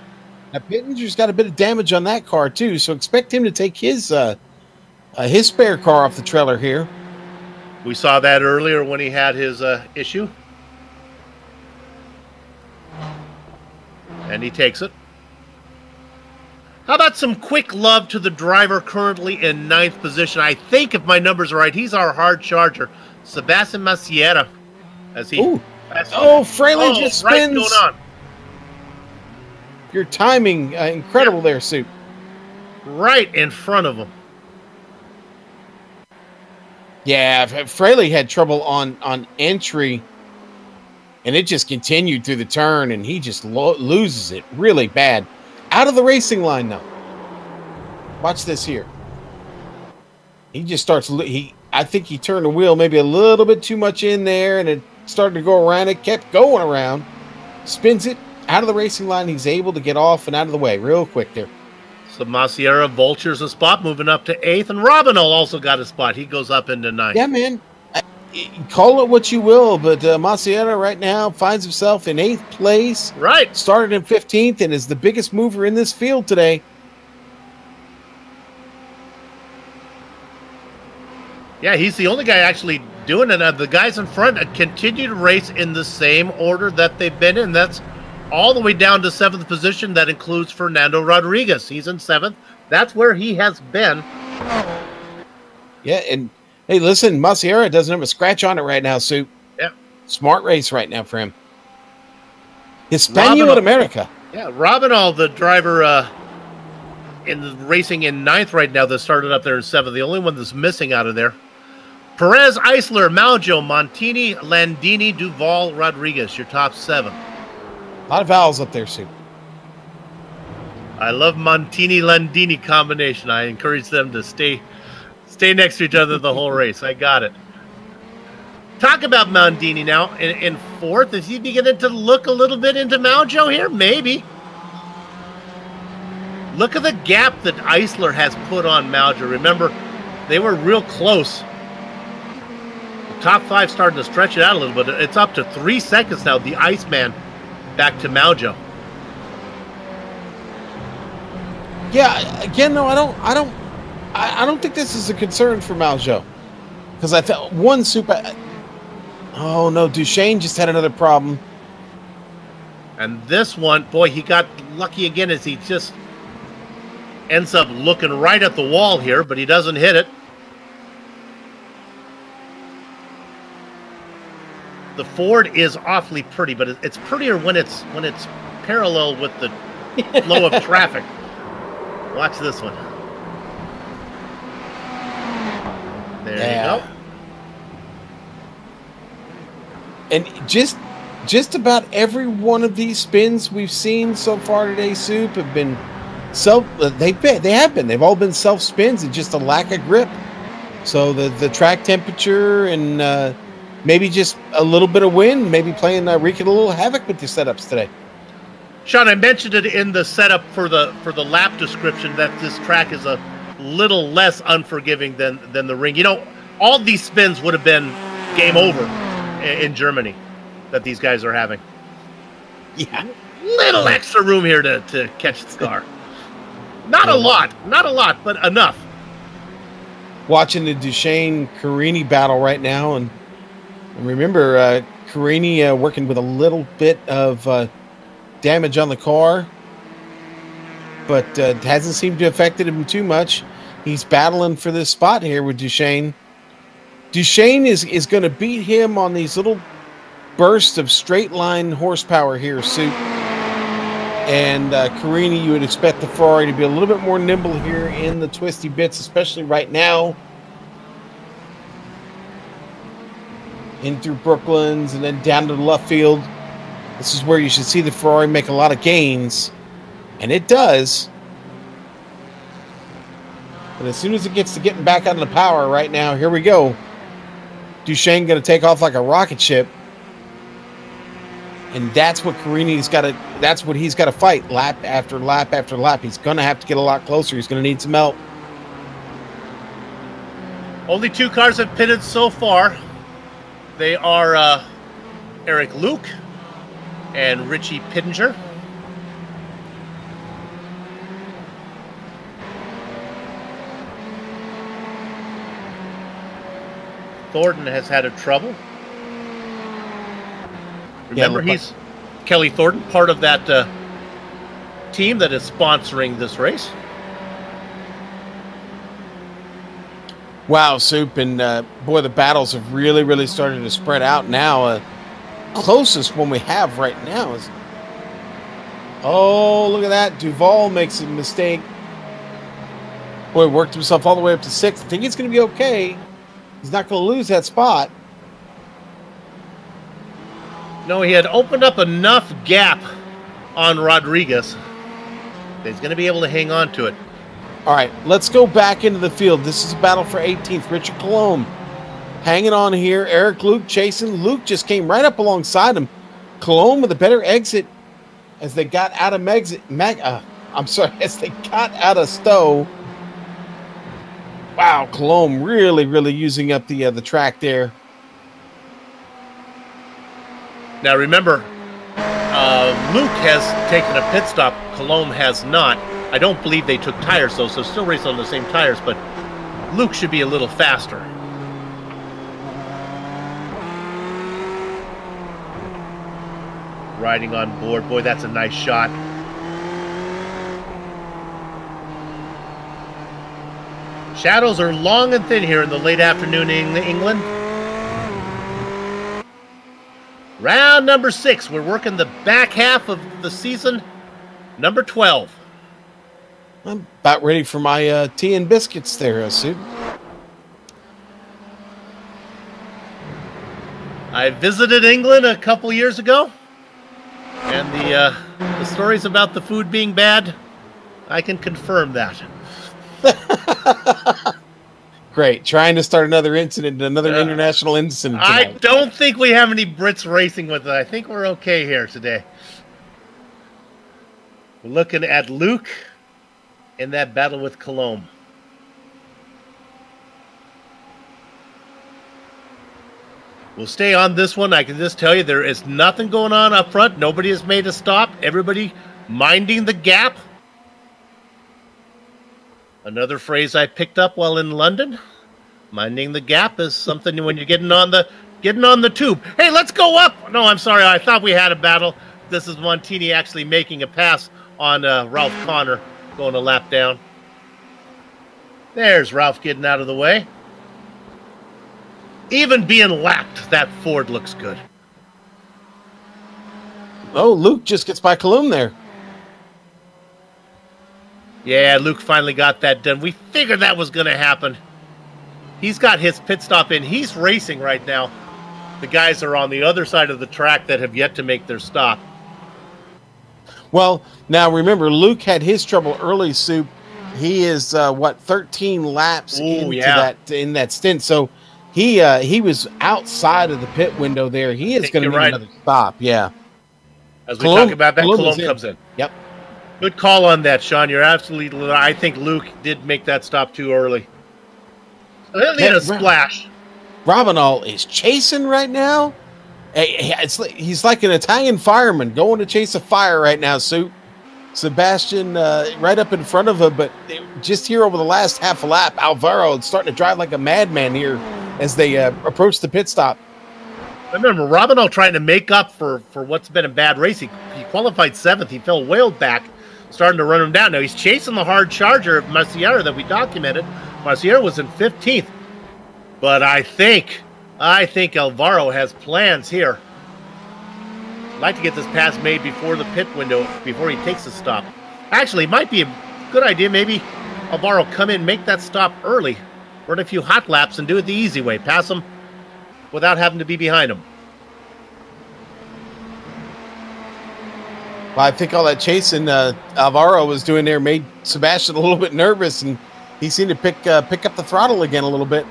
Now, Pittenger's got a bit of damage on that car, too, so expect him to take his spare car off the trailer here. We saw that earlier when he had his issue. And he takes it. How about some quick love to the driver currently in 9th position? I think, if my numbers are right, he's our hard charger, Sebastian Maciera. As he. Fraley just spins. Right, going on. Your timing, incredible there, Soup. Right in front of him. Yeah, Fraley had trouble on entry, and it just continued through the turn, and he just loses it really bad. Out of the racing line, though. Watch this here. He just starts... I think he turned the wheel maybe a little bit too much in there, and it started to go around. It kept going around. Spins it out of the racing line. He's able to get off and out of the way real quick there. So Maciera vultures a spot, moving up to 8th, and Robinall also got a spot. He goes up into 9th. Yeah, man. Call it what you will, but Maciera right now finds himself in 8th place. Right. Started in 15th and is the biggest mover in this field today. Yeah, he's the only guy actually doing it. The guys in front continue to race in the same order that they've been in. That's all the way down to 7th position. That includes Fernando Rodriguez. He's in 7th. That's where he has been. Yeah, and hey, listen, Maciera doesn't have a scratch on it right now, Soup. Yeah. Smart race right now for him. Hispaniola America. Yeah, Robinall, the driver in the racing in 9th right now that started up there in 7th. The only one that's missing out of there. Perez, Eisler, Maujo, Montini, Landini, Duval, Rodriguez. Your top 7. A lot of vowels up there, Soup. I love Montini-Landini combination. I encourage them to stay next to each other the whole race. I got it. Talk about Mondini now in 4th. Is he beginning to look a little bit into Maujo here? Maybe. Look at the gap that Eisler has put on Maujo. Remember, they were real close. The top 5 starting to stretch it out a little bit. It's up to 3 seconds now. The Iceman back to Maujo. Yeah, again, though, I don't think this is a concern for Maujo. Because I thought one super... Oh, no, Duchesne just had another problem. And this one, boy, he got lucky again as he just ends up looking right at the wall here, but he doesn't hit it. The Ford is awfully pretty, but it's prettier when it's parallel with the flow of traffic. Watch this one. There you go. And just about every one of these spins we've seen so far today, Soup, have been they've all been self spins and just a lack of grip. So the track temperature and maybe just a little bit of wind, maybe playing wreaking a little havoc with the setups today. Sean, I mentioned it in the setup for the lap description that this track is a little less unforgiving than the ring. You know, all these spins would have been game over in Germany that these guys are having. Yeah. Little extra room here to catch the car. Not a lot, but enough. Watching the Duchesne-Carini battle right now, and remember, Carini working with a little bit of damage on the car, but hasn't seemed to have affected him too much. He's battling for this spot here with Duchesne. Duchesne is going to beat him on these little bursts of straight line horsepower here, Soup. And Carini, you would expect the Ferrari to be a little bit more nimble here in the twisty bits, especially right now. In through Brooklands and then down to the left field. This is where you should see the Ferrari make a lot of gains. And it does. But as soon as it gets to getting back on the power right now, here we go. Duchesne going to take off like a rocket ship. And that's what Carini's got to, that's what he's got to fight lap after lap after lap. He's going to have to get a lot closer. He's going to need some help. Only two cars have pitted so far. They are Eric Luke and Richie Pittenger. Thornton has had a trouble. Remember, he's Kelly Thornton, part of that team that is sponsoring this race. Wow, Soup, and boy, the battles have really, really started to spread out now. Closest one we have right now is... Oh, look at that. Duval makes a mistake. Boy, worked himself all the way up to 6th. I think it's going to be okay. He's not going to lose that spot. No, he had opened up enough gap on Rodriguez that he's going to be able to hang on to it. All right, let's go back into the field. This is a battle for 18th. Richard Colomb hanging on here. Eric Luke chasing. Luke just came right up alongside him. Colomb with a better exit as they got out of as they got out of Stowe. Wow, Colomb really, really using up the track there. Now remember, Luke has taken a pit stop. Colomb has not. I don't believe they took tires, though, so still race on the same tires, but Luke should be a little faster. Riding on board. Boy, that's a nice shot. Shadows are long and thin here in the late afternoon in England. Round number 6. We're working the back half of the season. Number 12. I'm about ready for my tea and biscuits there, Sue. I visited England a couple years ago, and the stories about the food being bad, I can confirm that. Great. Trying to start another incident, another international incident tonight. I don't think we have any Brits racing with it. I think we're okay here today. We're looking at Luke in that battle with Colomb. We'll stay on this one. I can just tell you there is nothing going on up front. Nobody has made a stop. Everybody minding the gap. Another phrase I picked up while in London. Minding the gap is something when you're getting on the tube. Hey, let's go up. No, I'm sorry. I thought we had a battle. This is Montini actually making a pass on Ralph Connor, going a lap down. There's Ralph getting out of the way. Even being lapped, that Ford looks good. Oh, Luke just gets by Cologne there. Yeah, Luke finally got that done. We figured that was going to happen. He's got his pit stop in. He's racing right now. The guys are on the other side of the track that have yet to make their stop. Well, now remember, Luke had his trouble early, Soup. He is, 13 laps in that stint. So he was outside of the pit window there. He is going to need another stop, yeah. As we talk about that, Cologne comes in. Yep. Good call on that, Sean. You're absolutely right. I think Luke did make that stop too early. So he'll need a splash. Rabanal is chasing right now. He's like an Italian fireman going to chase a fire right now, Soup. Sebastian right up in front of him, but just here over the last half a lap, Alvaro is starting to drive like a madman here as they approach the pit stop. I remember Rabanal trying to make up for what's been a bad race. He qualified 7th. He fell way back, starting to run him down. Now he's chasing the hard charger of Marciera that we documented. Marciera was in 15th. But I think Alvaro has plans here. I'd like to get this pass made before the pit window, before he takes a stop. Actually, it might be a good idea. Maybe Alvaro come in, make that stop early, run a few hot laps, and do it the easy way. Pass him without having to be behind him. Well, I think all that chasing Alvaro was doing there made Sebastian a little bit nervous, and he seemed to pick up the throttle again a little bit.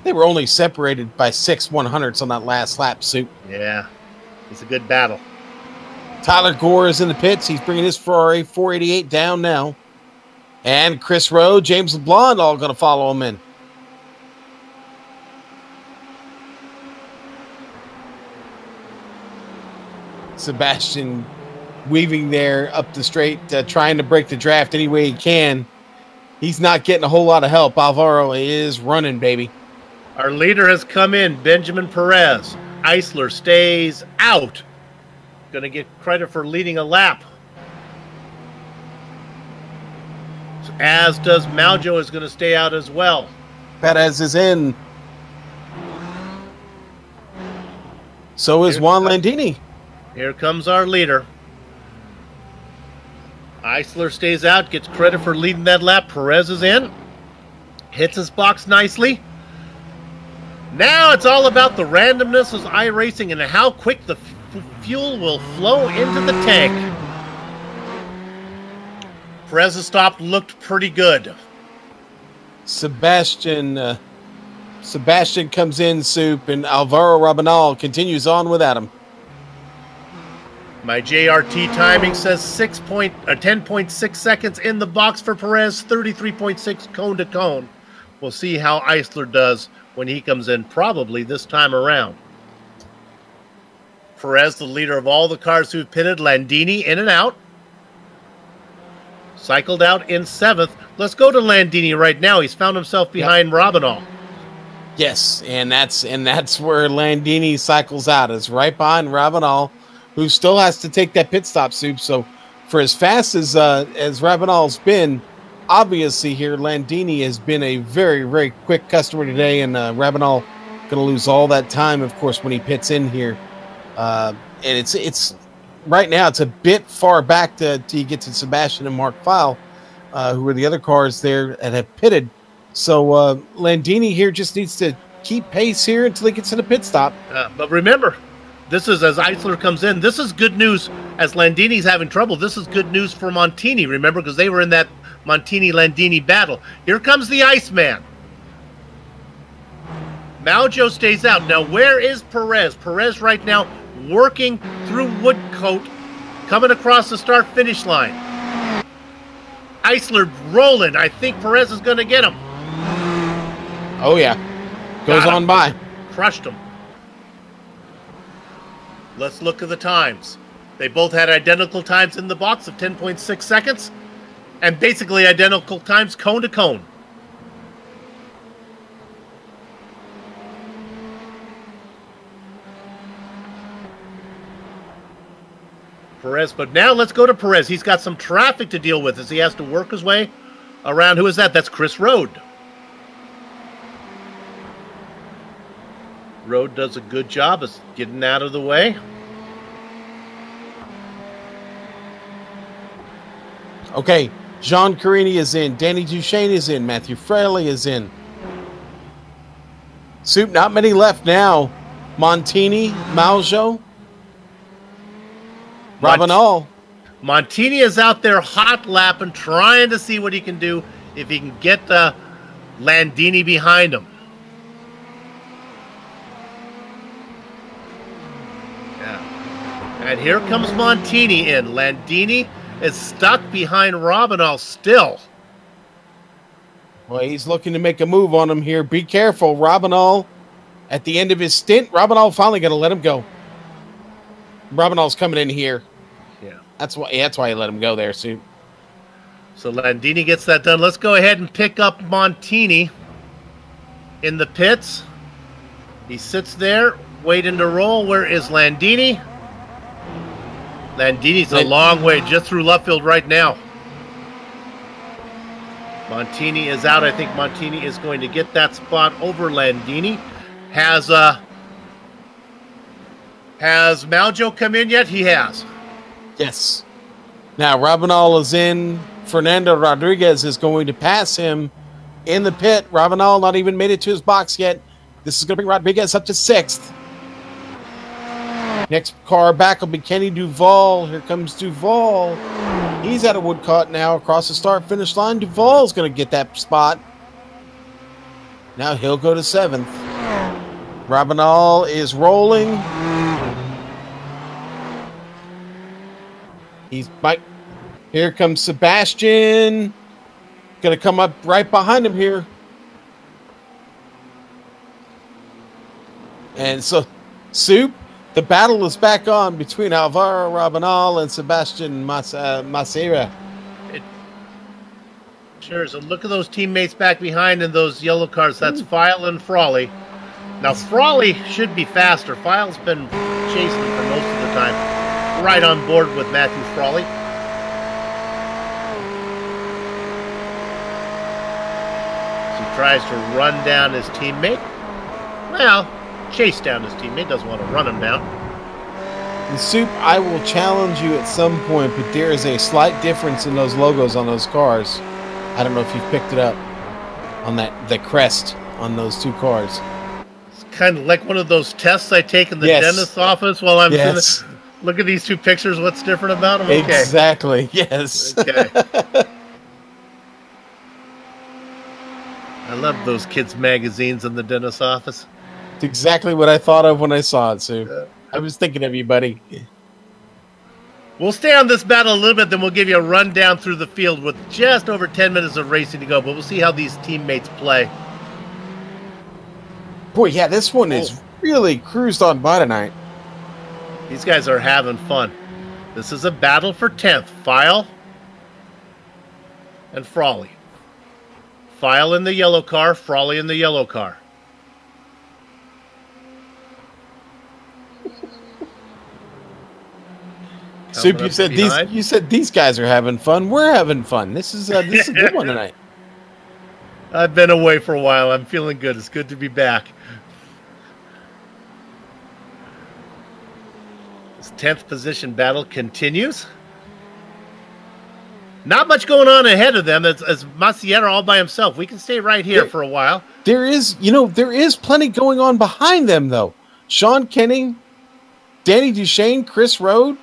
They were only separated by 6 100ths on that last lap, Soup. Yeah, it's a good battle. Tyler Gore is in the pits. He's bringing his Ferrari 488 down now. And Chris Rowe, James LeBlanc, all going to follow him in. Sebastian weaving there up the straight, trying to break the draft any way he can. He's not getting a whole lot of help. Alvaro is running, baby. Our leader has come in, Benjamin Perez. Eisler stays out. Going to get credit for leading a lap. As does Maljo is going to stay out as well. Perez is in. So is Juan Landini. Here comes our leader. Eisler stays out, gets credit for leading that lap. Perez is in. Hits his box nicely. Now it's all about the randomness of iRacing and how quick the fuel will flow into the tank. Perez's stop looked pretty good. Sebastian comes in, Soup, and Alvaro Rabanal continues on without him. My JRT timing says 10.6 seconds in the box for Perez, 33.6 cone to cone. We'll see how Eisler does when he comes in, probably this time around. Perez, the leader of all the cars who've pitted. Landini in and out. Cycled out in 7th. Let's go to Landini right now. He's found himself behind Rabanal. Yes, and that's where Landini cycles out. It's right behind Rabanal, who still has to take that pit stop, Soup. So for as fast as Rabanal's been, obviously here Landini has been a very, very quick customer today, and Rabanal going to lose all that time, of course, when he pits in here. And it's right now it's a bit far back to you get to Sebastian and Mark File, who are the other cars there that have pitted. So Landini here just needs to keep pace here until he gets to the pit stop. But remember, this is as Eisler comes in. This is good news as Landini's having trouble. This is good news for Montini, remember, because they were in that Montini-Landini battle. Here comes the Iceman. Maljo stays out. Now, where is Perez? Perez right now working through Woodcote, coming across the start-finish line. Eisler rolling. I think Perez is going to get him. Oh, yeah. Goes on by. Crushed him. Let's look at the times. They both had identical times in the box of 10.6 seconds. And basically identical times, cone to cone. Perez, but now let's go to Perez. He's got some traffic to deal with as he has to work his way around. Who is that? That's Chris Rode. Rode does a good job of getting out of the way. Okay, Jean Carini is in. Danny Duchesne is in. Matthew Fraley is in. Soup, not many left now. Montini, Maljo, Robinal. Montini is out there hot lapping, trying to see what he can do if he can get Landini behind him. Yeah. And here comes Montini in. Landini is stuck behind Robinal still. Well, he's looking to make a move on him here. Be careful, Robinal. At the end of his stint, Robinal finally going to let him go. Robinal's coming in here. Yeah. That's why he let him go there, Sue. So Landini gets that done. Let's go ahead and pick up Montini in the pits. He sits there, waiting to roll. Where is Landini? Landini's a long way, just through left field right now. Montini is out. I think Montini is going to get that spot over Landini. Has Maljo come in yet? He has. Yes. Now Robinal is in. Fernando Rodriguez is going to pass him in the pit. Robinal not even made it to his box yet. This is going to bring Rodriguez up to 6th. Next car back will be Kenny Duval. Here comes Duval. He's at a Woodcote now across the start-finish line. Duval's going to get that spot. Now he'll go to 7th. Robinal is rolling. Here comes Sebastian. Going to come up right behind him here. And so, Soup, the battle is back on between Alvaro Robinal and Sebastian Macera. Sure, so look at those teammates back behind in those yellow cars. That's File and Frawley. Now, Frawley should be faster. File's been chasing him for most of the time. Right on board with Matthew Frawley. So he tries to run down his teammate. Well, chase down his teammate. Doesn't want to run him down. And Soup, I will challenge you at some point, but there is a slight difference in those logos on those cars. I don't know if you've picked it up on the crest on those two cars. It's kind of like one of those tests I take in the dentist's office while I'm look at these two pictures. What's different about them? Okay. Exactly. Yes. Okay. I love those kids' magazines in the dentist's office. It's exactly what I thought of when I saw it, Sue. I was thinking of you, buddy. We'll stay on this battle a little bit, then we'll give you a rundown through the field with just over 10 minutes of racing to go, but we'll see how these teammates play. Boy, yeah, this one is really cruised on by tonight. These guys are having fun. This is a battle for 10th. File and Frawley. File in the yellow car, Frawley in the yellow car. Soup, you said these guys are having fun. We're having fun. This is a good one tonight. I've been away for a while. I'm feeling good. It's good to be back. This 10th position battle continues. Not much going on ahead of them as Macera all by himself. We can stay right here for a while. There is plenty going on behind them, though. Sean Kenning, Danny Duchesne, Chris Rode.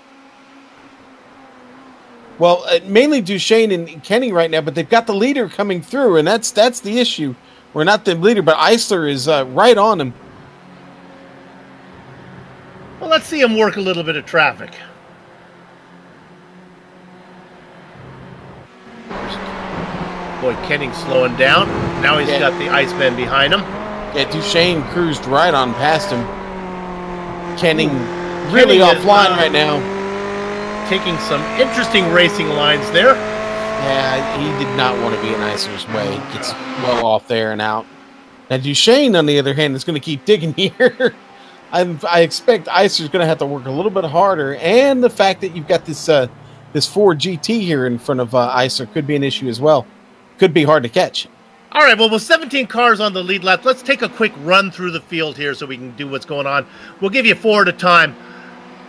Well, mainly Duchesne and Kenny right now, but they've got the leader coming through, and that's the issue. We're not the leader, but Eisler is right on him. Well, let's see him work a little bit of traffic. Boy, Kenning's slowing down. Now he's got the Iceman behind him. Yeah, Duchesne cruised right on past him. Kenning really offline right now. Taking some interesting racing lines there. Yeah, he did not want to be in Iser's way. Gets well off there and out. Now, Duchesne, on the other hand, is going to keep digging here. I expect Iser's going to have to work a little bit harder, and the fact that you've got this Ford GT here in front of Iser could be an issue as well. Could be hard to catch. All right, well, with 17 cars on the lead lap, let's take a quick run through the field here so we can do what's going on. We'll give you 4 at a time.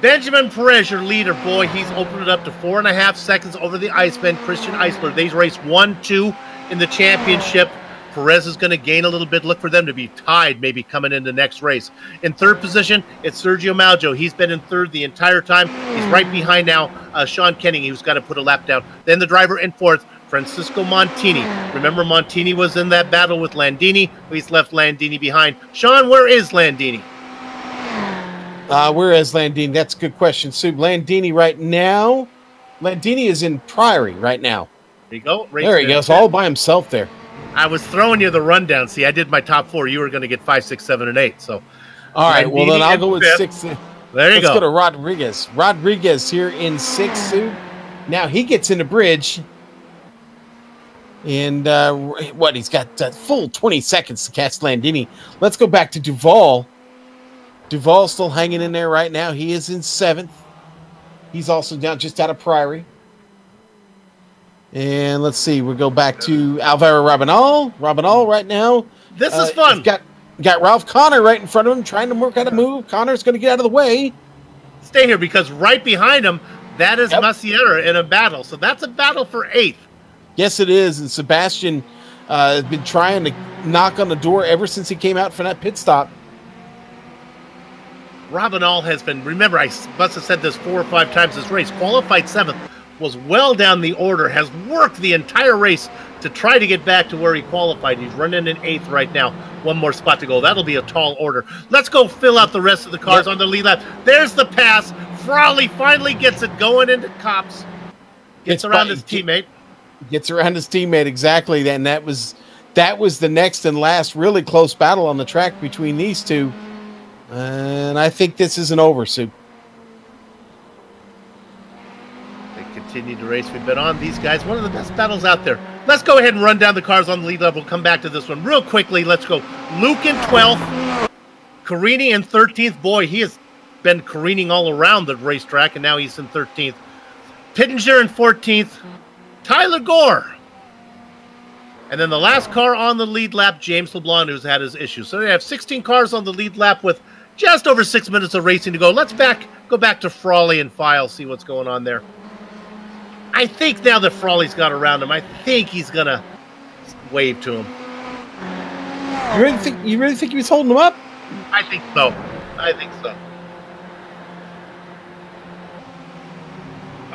Benjamin Perez, your leader, boy, he's opened it up to 4.5 seconds over the Iceman, Christian Eisler. They raced 1-2 in the championship. Perez is going to gain a little bit. Look for them to be tied maybe coming into the next race. In third position, it's Sergio Maljo. He's been in third the entire time. He's right behind now Sean Kenning, who's got to put a lap down. Then the driver in fourth, Francisco Montini. Remember, Montini was in that battle with Landini. He's left Landini behind. Sean, where is Landini? Where is Landini? That's a good question, Sue. Landini right now. Landini is in Priory right now. There you go. There he goes, all by himself there. I was throwing you the rundown. See, I did my top 4. You were going to get 5, 6, 7, and 8. So, all right. Well, then I'll go with 6. There you go. Let's go to Rodriguez. Rodriguez here in 6, Sue. Now he gets in the bridge. And he's got a full 20 seconds to catch Landini. Let's go back to Duval. Duval's still hanging in there right now. He is in 7th. He's also down just out of Priory. And let's see, we'll go back to Alvaro Rabinal. Rabinal right now. This is fun. Got Ralph Connor right in front of him, trying to work out a move. Connor's going to get out of the way. Stay here, because right behind him, that is Maciera in a battle. So that's a battle for 8th. Yes, it is. And Sebastian has been trying to knock on the door ever since he came out for that pit stop. Rabinal has been, remember, I must have said this 4 or 5 times this race, qualified 7th, was well down the order, has worked the entire race to try to get back to where he qualified. He's running in 8th right now. 1 more spot to go. That'll be a tall order. Let's go fill out the rest of the cars on the lead lap. There's the pass. Frawley finally gets it going into Copse. Gets around his teammate. Gets around his teammate, exactly. And that was the next and last really close battle on the track between these two. And I think this isn't over, Sue. They continue to race. We've been on these guys. One of the best battles out there. Let's go ahead and run down the cars on the lead level. We'll come back to this one real quickly. Let's go. Luke in 12th. Carini in 13th. Boy, he has been careening all around the racetrack, and now he's in 13th. Pittenger in 14th. Tyler Gore. And then the last car on the lead lap, James LeBlanc, who's had his issues. So they have 16 cars on the lead lap with just over 6 minutes of racing to go. Let's go back to Frawley and File, see what's going on there. I think now that Frawley's got around him, I think he's going to wave to him. You really think he was holding him up? I think so.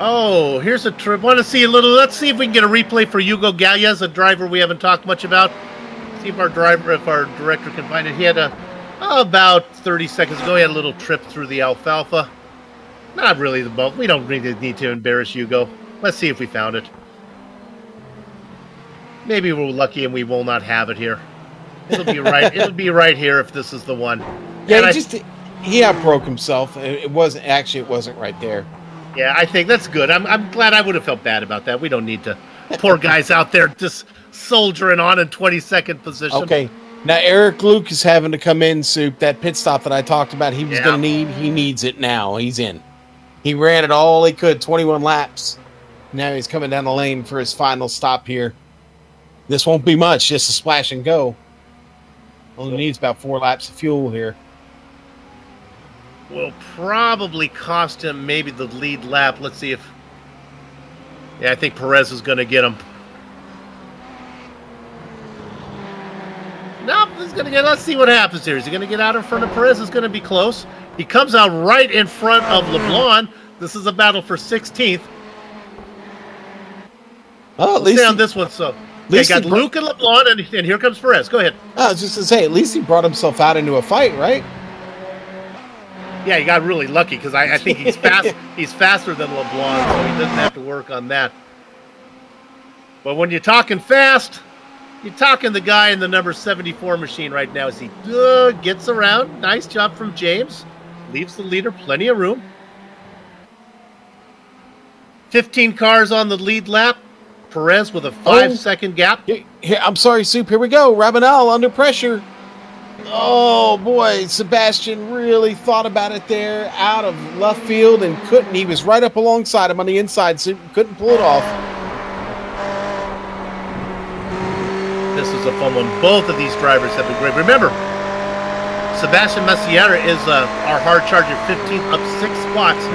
Oh, here's a trip. Want to see a little. Let's see if we can get a replay for Hugo Galles, a driver we haven't talked much about. See if our director can find it. He had about 30 seconds ago, he had a little trip through the alfalfa. Not really the bulk. We don't really need to embarrass Hugo. Let's see if we found it. Maybe we're lucky and we will not have it here. It'll be right. It'll be right here if this is the one. Yeah, he outbroke himself. It wasn't right there. Yeah, I think that's good. I'm glad. I would have felt bad about that. We don't need to. Poor guys out there just soldiering on in 22nd position. Okay. Now Eric Luke is having to come in, Soup. That pit stop that I talked about, he was going to need. He needs it now. He's in. He ran it all he could, 21 laps. Now he's coming down the lane for his final stop here. This won't be much, just a splash and go. Only needs about 4 laps of fuel here. Will probably cost him maybe the lead lap. Let's see if... Yeah, I think Perez is going to get him. Nope, he's going to get... Let's see what happens here. Is he going to get out in front of Perez? It's going to be close. He comes out right in front of LeBlanc. This is a battle for 16th. Oh, at least stay on this one, so... Okay, got Luke and LeBlanc, and here comes Perez. Go ahead. I was just going to say, at least he brought himself out into a fight, right? Yeah, he got really lucky because I think he's fast. He's faster than LeBlanc, so he doesn't have to work on that. But when you're talking fast, you're talking the guy in the number 74 machine right now. As he gets around. Nice job from James. Leaves the leader plenty of room. 15 cars on the lead lap. Perez with a 5-second gap. Here, I'm sorry, Soup. Here we go. Rabanal under pressure. Oh, boy. Sebastian really thought about it there. Out of left field and couldn't. He was right up alongside him on the inside. Soup couldn't pull it off. This is a fun one. Both of these drivers have been great. Remember, Sebastian Maciera is our hard charger, 15th, up 6 spots.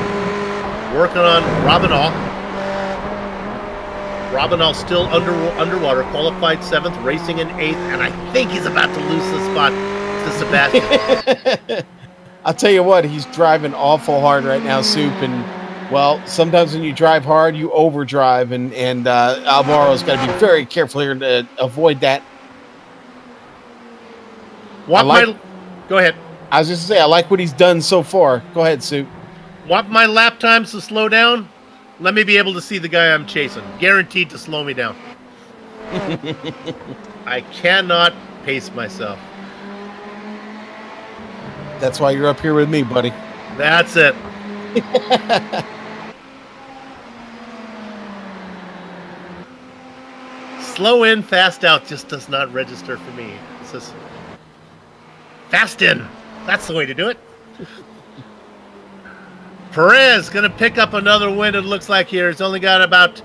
Working on Rabanal. Rabanal still underwater, qualified 7th, racing in 8th, and I think he's about to lose the spot to Sebastian. I'll tell you what, he's driving awful hard right now, Soup, and, well, sometimes when you drive hard, you overdrive, and Alvaro's got to be very careful here to avoid that. Go ahead. I was just going to say, I like what he's done so far. Go ahead, Soup. Want my lap times to slow down? Let me be able to see the guy I'm chasing. Guaranteed to slow me down. I cannot pace myself. That's why you're up here with me, buddy. That's it. Slow in, fast out just does not register for me. It says fast in. That's the way to do it. Perez going to pick up another win, it looks like here. He's only got about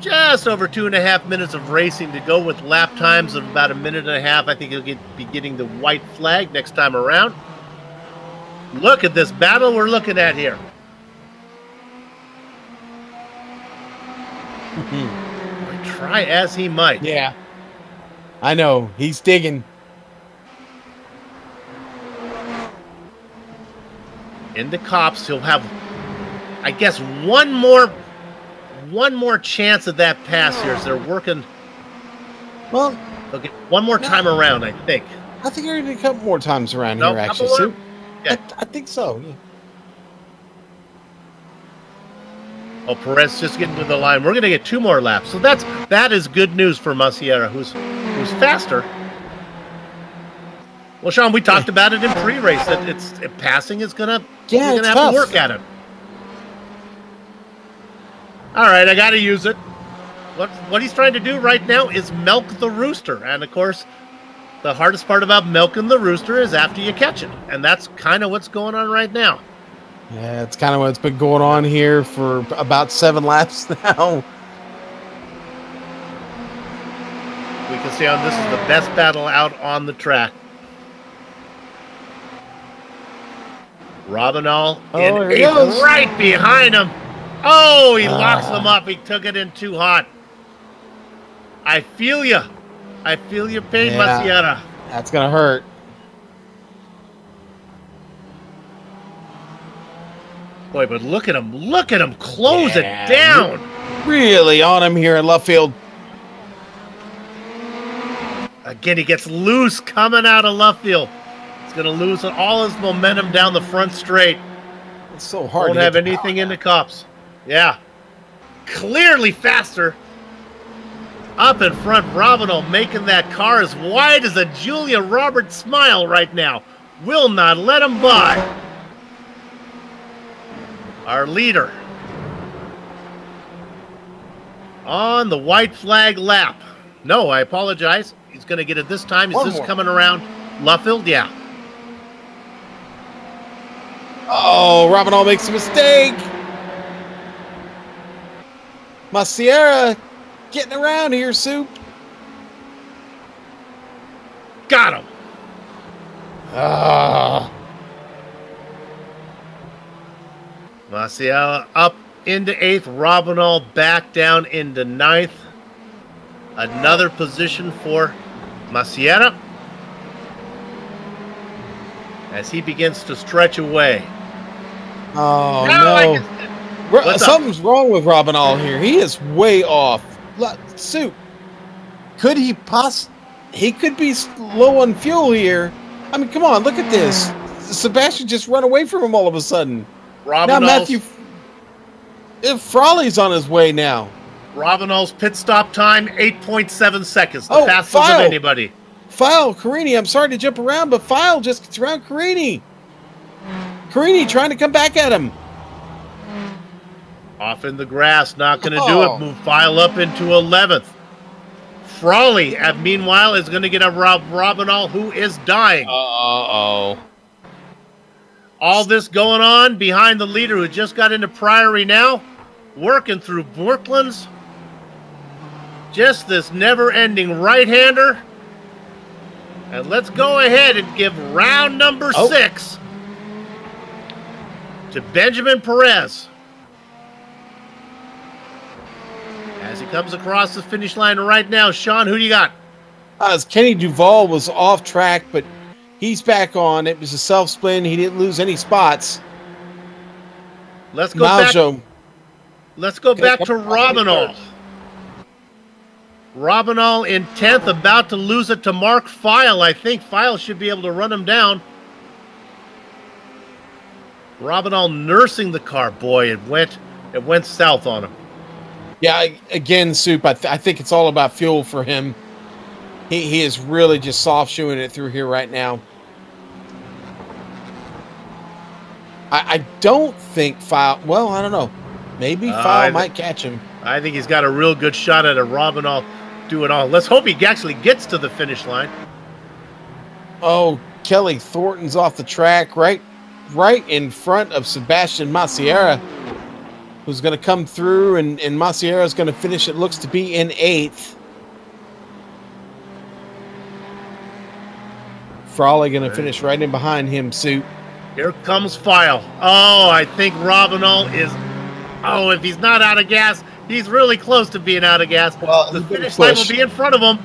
just over 2.5 minutes of racing to go with lap times of about 1.5 minutes. I think he'll be getting the white flag next time around. Look at this battle we're looking at here. Try as he might. Yeah. I know. He's digging. Into Copse, he'll have, I guess, one more chance at that pass here as they're working. Well, they'll get one more time around, I think. I think you're going to a couple more times around here, actually. So, yeah. I think so. Yeah. Oh, Perez just getting to the line. We're going to get 2 more laps, so that is good news for Maciera, who's faster. Well, Sean, we talked about it in pre-race that passing is gonna have to work at it. All right, I got to use it. What he's trying to do right now is milk the rooster, and of course, the hardest part about milking the rooster is after you catch it, and that's kind of what's going on right now. Yeah, it's kind of what's been going on here for about 7 laps now. We can see how this is the best battle out on the track. Rabanal in 8th, right behind him. Oh, he locks them up. He took it in too hot. I feel you. I feel your pain, Maciera. That's going to hurt. Boy, but look at him. Look at him close it down. Really on him here in left field. Again, he gets loose coming out of left field. He's going to lose all his momentum down the front straight. It's so hard. Won't have anything in the cups. Yeah. Clearly faster. Up in front, Rabanal making that car as wide as a Julia Roberts smile right now. Will not let him by. Our leader. On the white flag lap. No, I apologize. He's going to get it this time. Is this coming around Luffield? Yeah. Oh, Rabanal makes a mistake. Maciera getting around here, Soup. Got him. Maciera up into 8th. Rabanal back down into 9th. Another position for Maciera as he begins to stretch away. Oh, no. Something's wrong with Rabanal here. He is way off. Soup, could he he could be low on fuel here. I mean, come on, look at this. Sebastian just run away from him all of a sudden. Now Matthew Frawley's on his way now. Rabanal's pit stop time, 8.7 seconds. The fastest of anybody. File, Carini, I'm sorry to jump around, but File just gets around Carini. Carini trying to come back at him. Off in the grass, not going to do it. Move File up into 11th. Frawley, meanwhile, is going to get a Robinall, who is dying. Uh-oh. All this going on behind the leader who just got into Priory now, working through Brooklands. Just this never-ending right-hander. And let's go ahead and give round number 6 to Benjamin Perez. As he comes across the finish line right now, Sean, who do you got? Kenny Duval was off track, but he's back on. It was a self-spin. He didn't lose any spots. Let's go back to Robinall. Robinall in 10th, about to lose it to Mark File. I think File should be able to run him down. Robinall nursing the car. Boy, it went south on him. Yeah, again, Soup, I think it's all about fuel for him. He is really just soft shoeing it through here right now. I don't think File... Well, I don't know. Maybe File might catch him. I think he's got a real good shot at a Robinall doing all. Let's hope he actually gets to the finish line. Oh, Kelly Thornton's off the track right in front of Sebastian Maciera, who's going to come through, and Maciera's going to finish, it looks to be, in 8th. Frawley going to finish right in behind him, Soup. Here comes File. Oh, I think Robinall is... Oh, if he's not out of gas, he's really close to being out of gas. Well, the finish line will be in front of him.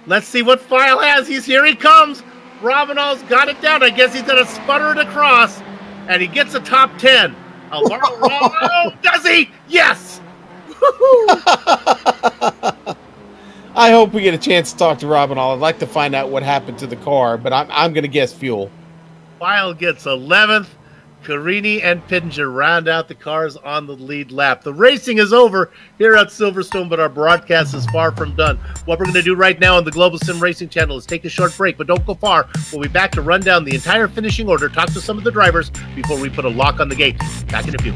Let's see what File has. Here he comes. Robinall's got it down. I guess he's going to sputter it across, and he gets a top 10. Oh, does he? Yes! I hope we get a chance to talk to Robinall. I'd like to find out what happened to the car, but I'm going to guess fuel. File gets 11th. Carini and Pittenger round out the cars on the lead lap. The racing is over here at Silverstone, but our broadcast is far from done. What we're going to do right now on the Global SimRacing Channel is take a short break, but don't go far. We'll be back to run down the entire finishing order, talk to some of the drivers before we put a lock on the gate. Back in a few.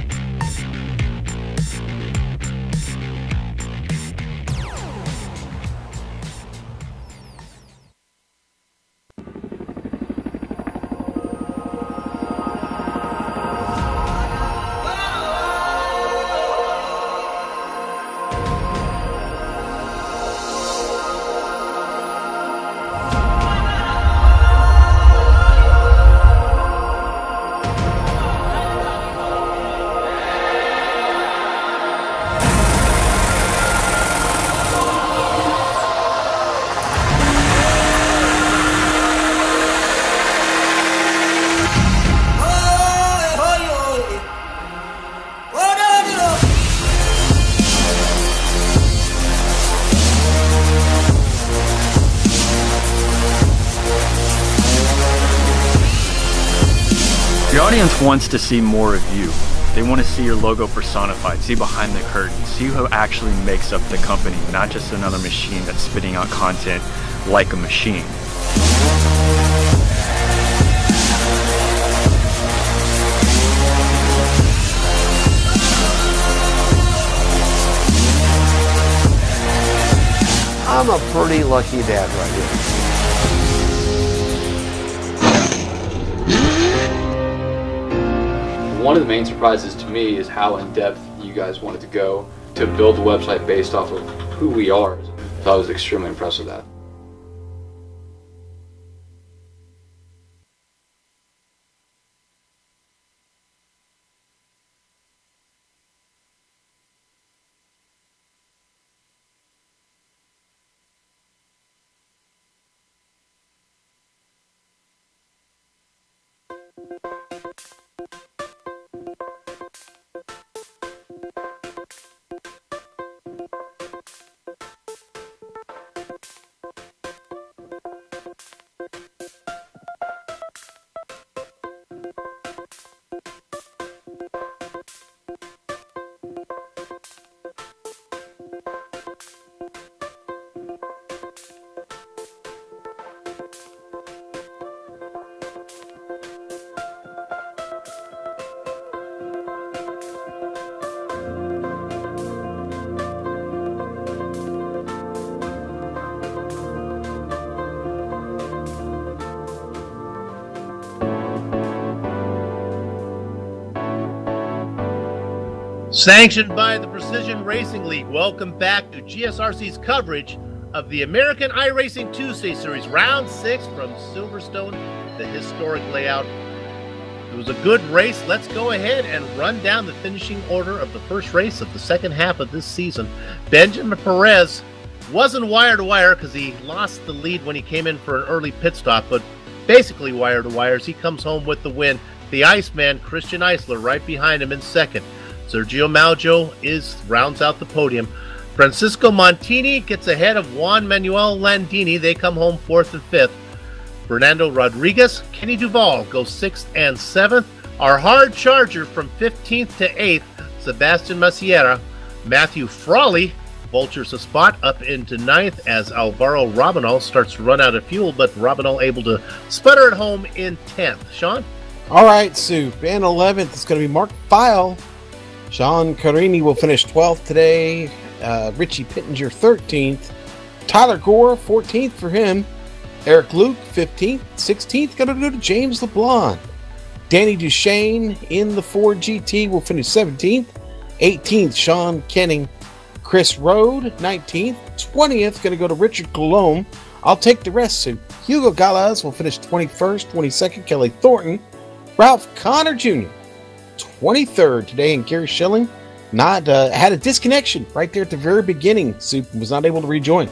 Your audience wants to see more of you. They want to see your logo personified, see behind the curtain, see who actually makes up the company, not just another machine that's spitting out content like a machine. I'm a pretty lucky dad right here. One of the main surprises to me is how in-depth you guys wanted to go to build a website based off of who we are. So I was extremely impressed with that. Sanctioned by the Precision Racing League, welcome back to GSRC's coverage of the American iRacing Tuesday Series, Round 6 from Silverstone, the historic layout. It was a good race. Let's go ahead and run down the finishing order of the first race of the second half of this season. Benjamin Perez wasn't wire to wire because he lost the lead when he came in for an early pit stop, but basically wire to wire as he comes home with the win. The Iceman, Christian Eisler, right behind him in second. Sergio Maljo rounds out the podium. Francisco Montini gets ahead of Juan Manuel Landini. They come home fourth and fifth. Fernando Rodriguez, Kenny Duval go sixth and seventh. Our hard charger from 15th to 8th, Sebastian Maciera. Matthew Frawley vultures a spot up into ninth as Alvaro Robinal starts to run out of fuel, but Robinal able to sputter it home in 10th. Sean? All right, Soup. And 11th is going to be Mark Feil. Sean Carini will finish 12th today. Richie Pittenger 13th. Tyler Gore 14th for him. Eric Luke 15th. 16th going to go to James LeBlanc. Danny Duchesne in the Ford GT will finish 17th. 18th Sean Kenning. Chris Rode 19th. 20th going to go to Richard Colomb. I'll take the rest, Soup. Hugo Galaz will finish 21st. 22nd Kelly Thornton. Ralph Connor Jr. 23rd today, and Gary Schilling had a disconnection right there at the very beginning. Soup was not able to rejoin.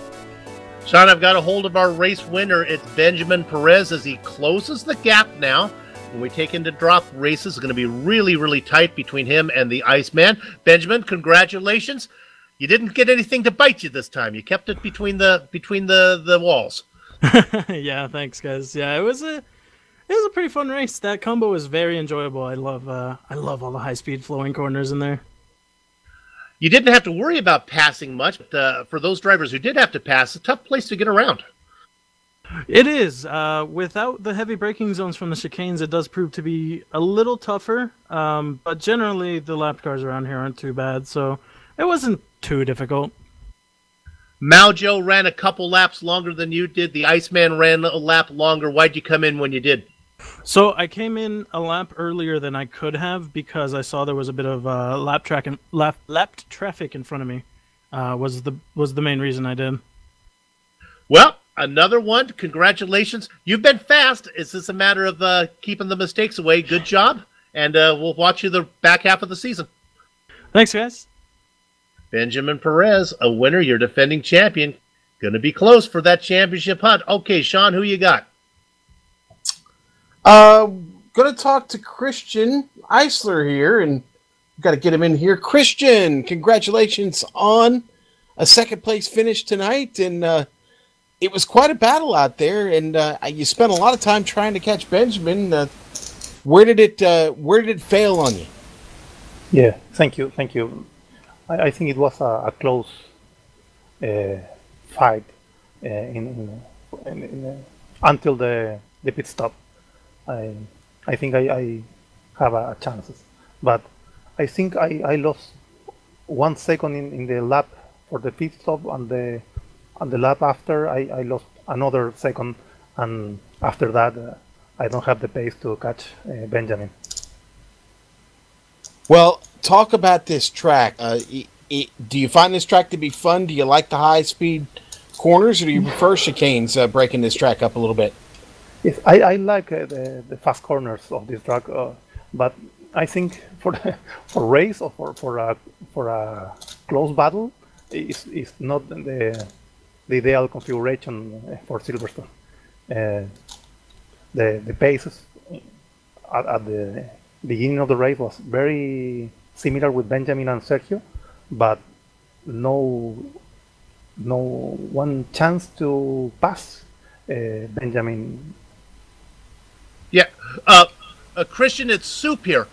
Sean, I've got a hold of our race winner. It's Benjamin Perez as he closes the gap now. When we take into drop races, it's going to be really, really tight between him and the Iceman. Benjamin, congratulations. You didn't get anything to bite you this time. You kept it between the walls. Yeah, thanks, guys. Yeah, it was a pretty fun race. That combo was very enjoyable. I love all the high-speed flowing corners in there. You didn't have to worry about passing much, but for those drivers who did have to pass, a tough place to get around. It is. Without the heavy braking zones from the chicanes, it does prove to be a little tougher. But generally, the lap cars around here aren't too bad, so it wasn't too difficult. Maljo ran a couple laps longer than you did. The Iceman ran a lap longer. Why'd you come in when you did? So I came in a lap earlier than I could have because I saw there was a bit of lapped traffic in front of me. Was the main reason I did. Well, another one. Congratulations. You've been fast. It's just a matter of keeping the mistakes away. Good job. And we'll watch you the back half of the season. Thanks, guys. Benjamin Perez, a winner. You're defending champion. Going to be close for that championship hunt. Okay, Sean, who you got? Going to talk to Christian Eisler here, and got to get him in here. Christian, congratulations on a second place finish tonight, and it was quite a battle out there, and you spent a lot of time trying to catch Benjamin. Where did it fail on you? Yeah, thank you. I think it was a close fight until the pit stop. I think I have a chances, but I think I lost 1 second in the lap for the pit stop, and the lap after I lost another second, and after that I don't have the pace to catch Benjamin. Well, talk about this track. Do you find this track to be fun? Do you like the high-speed corners, or do you prefer chicanes breaking this track up a little bit? Yes, I like the fast corners of this track, but I think for race or for a close battle, it's not the ideal configuration for Silverstone. The paces at the beginning of the race was very similar with Benjamin and Sergio, but no one chance to pass Benjamin. Yeah, Christian, it's Soup here.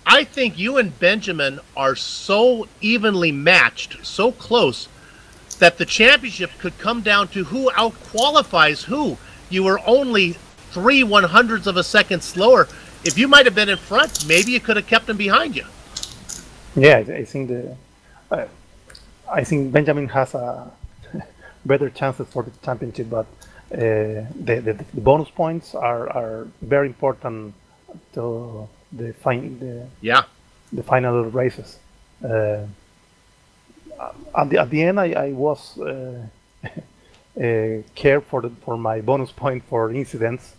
I think you and Benjamin are so evenly matched, so close, that the championship could come down to who out-qualifies who. You were only 0.03 of a second slower. If you might have been in front, maybe you could have kept him behind you. Yeah, I think Benjamin has a better chances for the championship, but the bonus points are very important to the final races. At the end, I was care for my bonus point for incidents.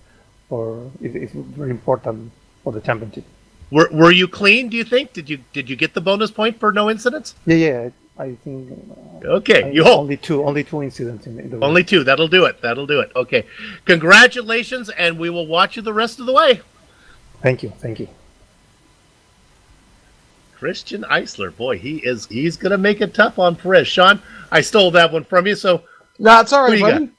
It's very important for the championship. Were you clean? Do you think? Did you get the bonus point for no incidents? Yeah. I think. Okay, you hope. Only two incidents in the Only two. That'll do it. Okay, congratulations, and we will watch you the rest of the way. Thank you. Christian Eisler, boy, he's gonna make it tough on Perez. Sean, I stole that one from you, so no, it's all right, buddy.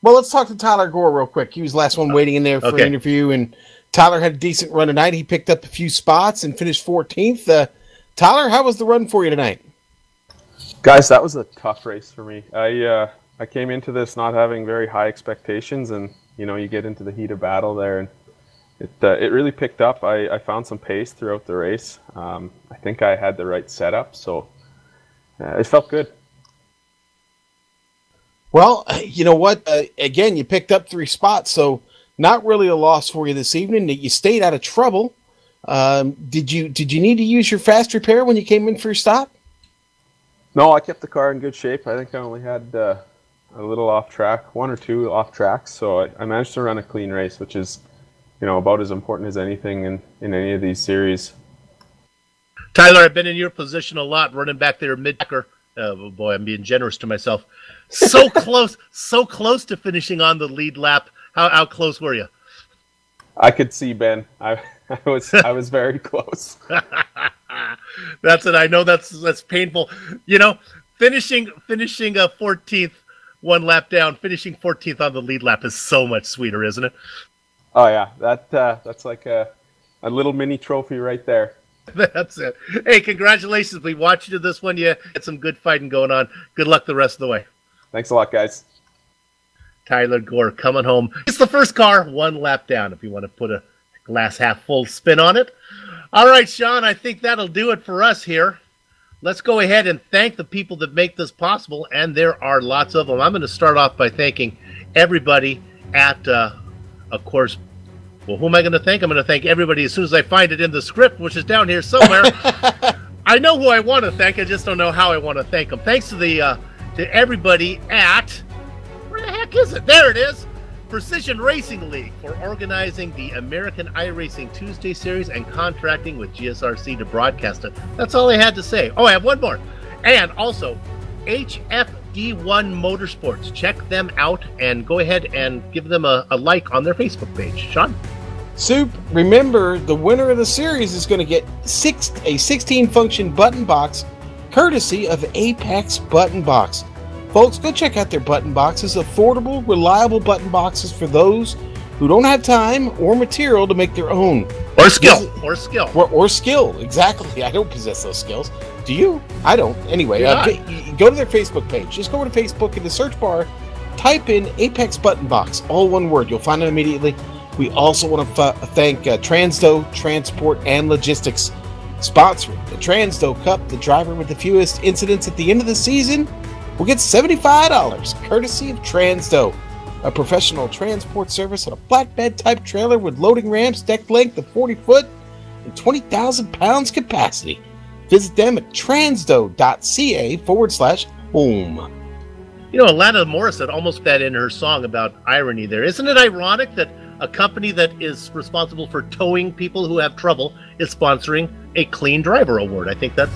Well, let's talk to Tyler Gore real quick. He was the last one waiting in there for an interview, and Tyler had a decent run tonight. He picked up a few spots and finished 14th. Tyler, how was the run for you tonight? Guys, that was a tough race for me. I came into this not having very high expectations, and you get into the heat of battle there, and it really picked up. I found some pace throughout the race. I think I had the right setup, so it felt good. Well, you know what? Again, you picked up 3 spots, so not really a loss for you this evening. You stayed out of trouble. Did you need to use your fast repair when you came in for your stop? No, I kept the car in good shape. I think I only had a little off track, 1 or 2 off tracks, so I managed to run a clean race, which is about as important as anything in any of these series. Tyler, I've been in your position a lot, running back there mid-packer. Oh boy, I'm being generous to myself. So close to finishing on the lead lap. How close were you? I could see Ben. I was very close. That's it. I know that's painful. Finishing 14th, 1 lap down, finishing 14th on the lead lap is so much sweeter, isn't it? Oh yeah, that's like a little mini trophy right there. That's it. Hey, congratulations. We watched you to this one. You had some good fighting going on. Good luck the rest of the way. Thanks a lot, guys. Tyler Gore coming home. It's the first car, 1 lap down, if you want to put a glass half full spin on it. All right, Sean, I think that'll do it for us here. Let's go ahead and thank the people that make this possible, and there are lots of them. I'm going to start off by thanking everybody at, of course, well, who am I going to thank? I'm going to thank everybody as soon as I find it in the script, which is down here somewhere. I know who I want to thank. I just don't know how I want to thank them. Thanks to to everybody at, where the heck is it? There it is. Precision Racing League for organizing the American iRacing Tuesday Series and contracting with GSRC to broadcast it. That's all I had to say. Oh, I have one more. And also, HFD1 Motorsports. Check them out and go ahead and give them a like on their Facebook page. Sean? Soup, remember, the winner of the series is going to get a 16-function button box courtesy of Apex Button Box. Folks, go check out their button boxes. Affordable, reliable button boxes for those who don't have time or material to make their own. Or skill. Or skill, exactly. I don't possess those skills. Do you? I don't. Anyway, go to their Facebook page. Just go to Facebook in the search bar, type in Apex Button Box, all one word. You'll find it immediately. We also want to thank Transdo Transport and Logistics, sponsoring the Transdo Cup. The driver with the fewest incidents at the end of the season will get $75, courtesy of Transdo, a professional transport service on a flatbed-type trailer with loading ramps, deck length of 40 foot, and 20,000 pounds capacity. Visit them at transdo.ca/home. Alana Morissette almost that in her song about irony there. Isn't it ironic that a company that is responsible for towing people who have trouble is sponsoring a clean driver award? I think that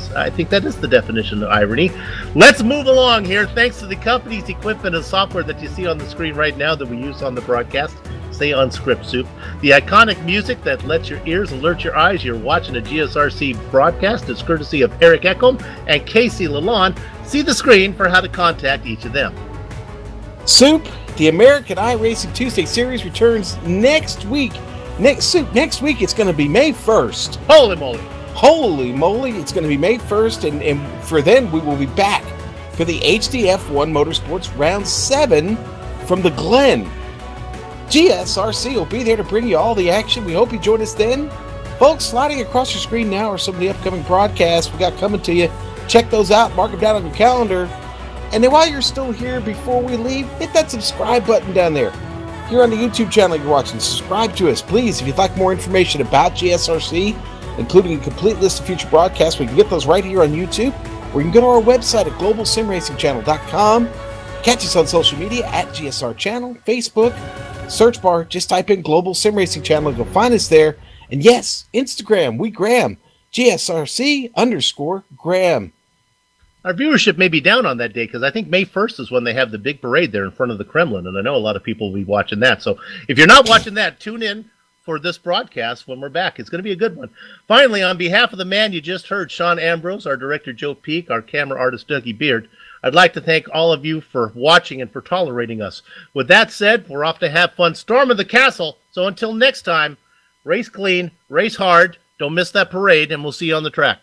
is the definition of irony. Let's move along here. Thanks to the company's equipment and software that you see on the screen right now that we use on the broadcast. Stay on script, Soup. The iconic music that lets your ears alert your eyes. You're watching a GSRC broadcast. It's courtesy of Eric Echolm and Casey Lalonde. See the screen for how to contact each of them. Soup, the American iRacing Tuesday Series returns next week. Next week it's going to be May 1st. Holy moly. Holy moly, it's going to be May 1st, and for then we will be back for the HDF1 Motorsports Round 7 from the Glen. GSRC will be there to bring you all the action. We hope you join us then. Folks, sliding across your screen now are some of the upcoming broadcasts we got coming to you. Check those out, mark them down on your calendar. And then while you're still here, before we leave, hit that subscribe button down there. If you're on the YouTube channel you're watching, subscribe to us, please. If you'd like more information about GSRC, including a complete list of future broadcasts. We can get those right here on YouTube, or you can go to our website at globalsimracingchannel.com. Catch us on social media at GSR Channel, Facebook, search bar, just type in Global SimRacing Channel and you'll find us there. And yes, Instagram, we Graham, GSRC_Graham. Our viewership may be down on that day because I think May 1st is when they have the big parade there in front of the Kremlin, and I know a lot of people will be watching that. So if you're not watching that, tune in for this broadcast when we're back. It's going to be a good one. Finally, on behalf of the man you just heard, Sean Ambrose, our director Joe Peak, our camera artist Dougie Beard, I'd like to thank all of you for watching and for tolerating us. With that said, we're off to have fun storming the castle. So until next time, race clean, race hard, don't miss that parade, and we'll see you on the track.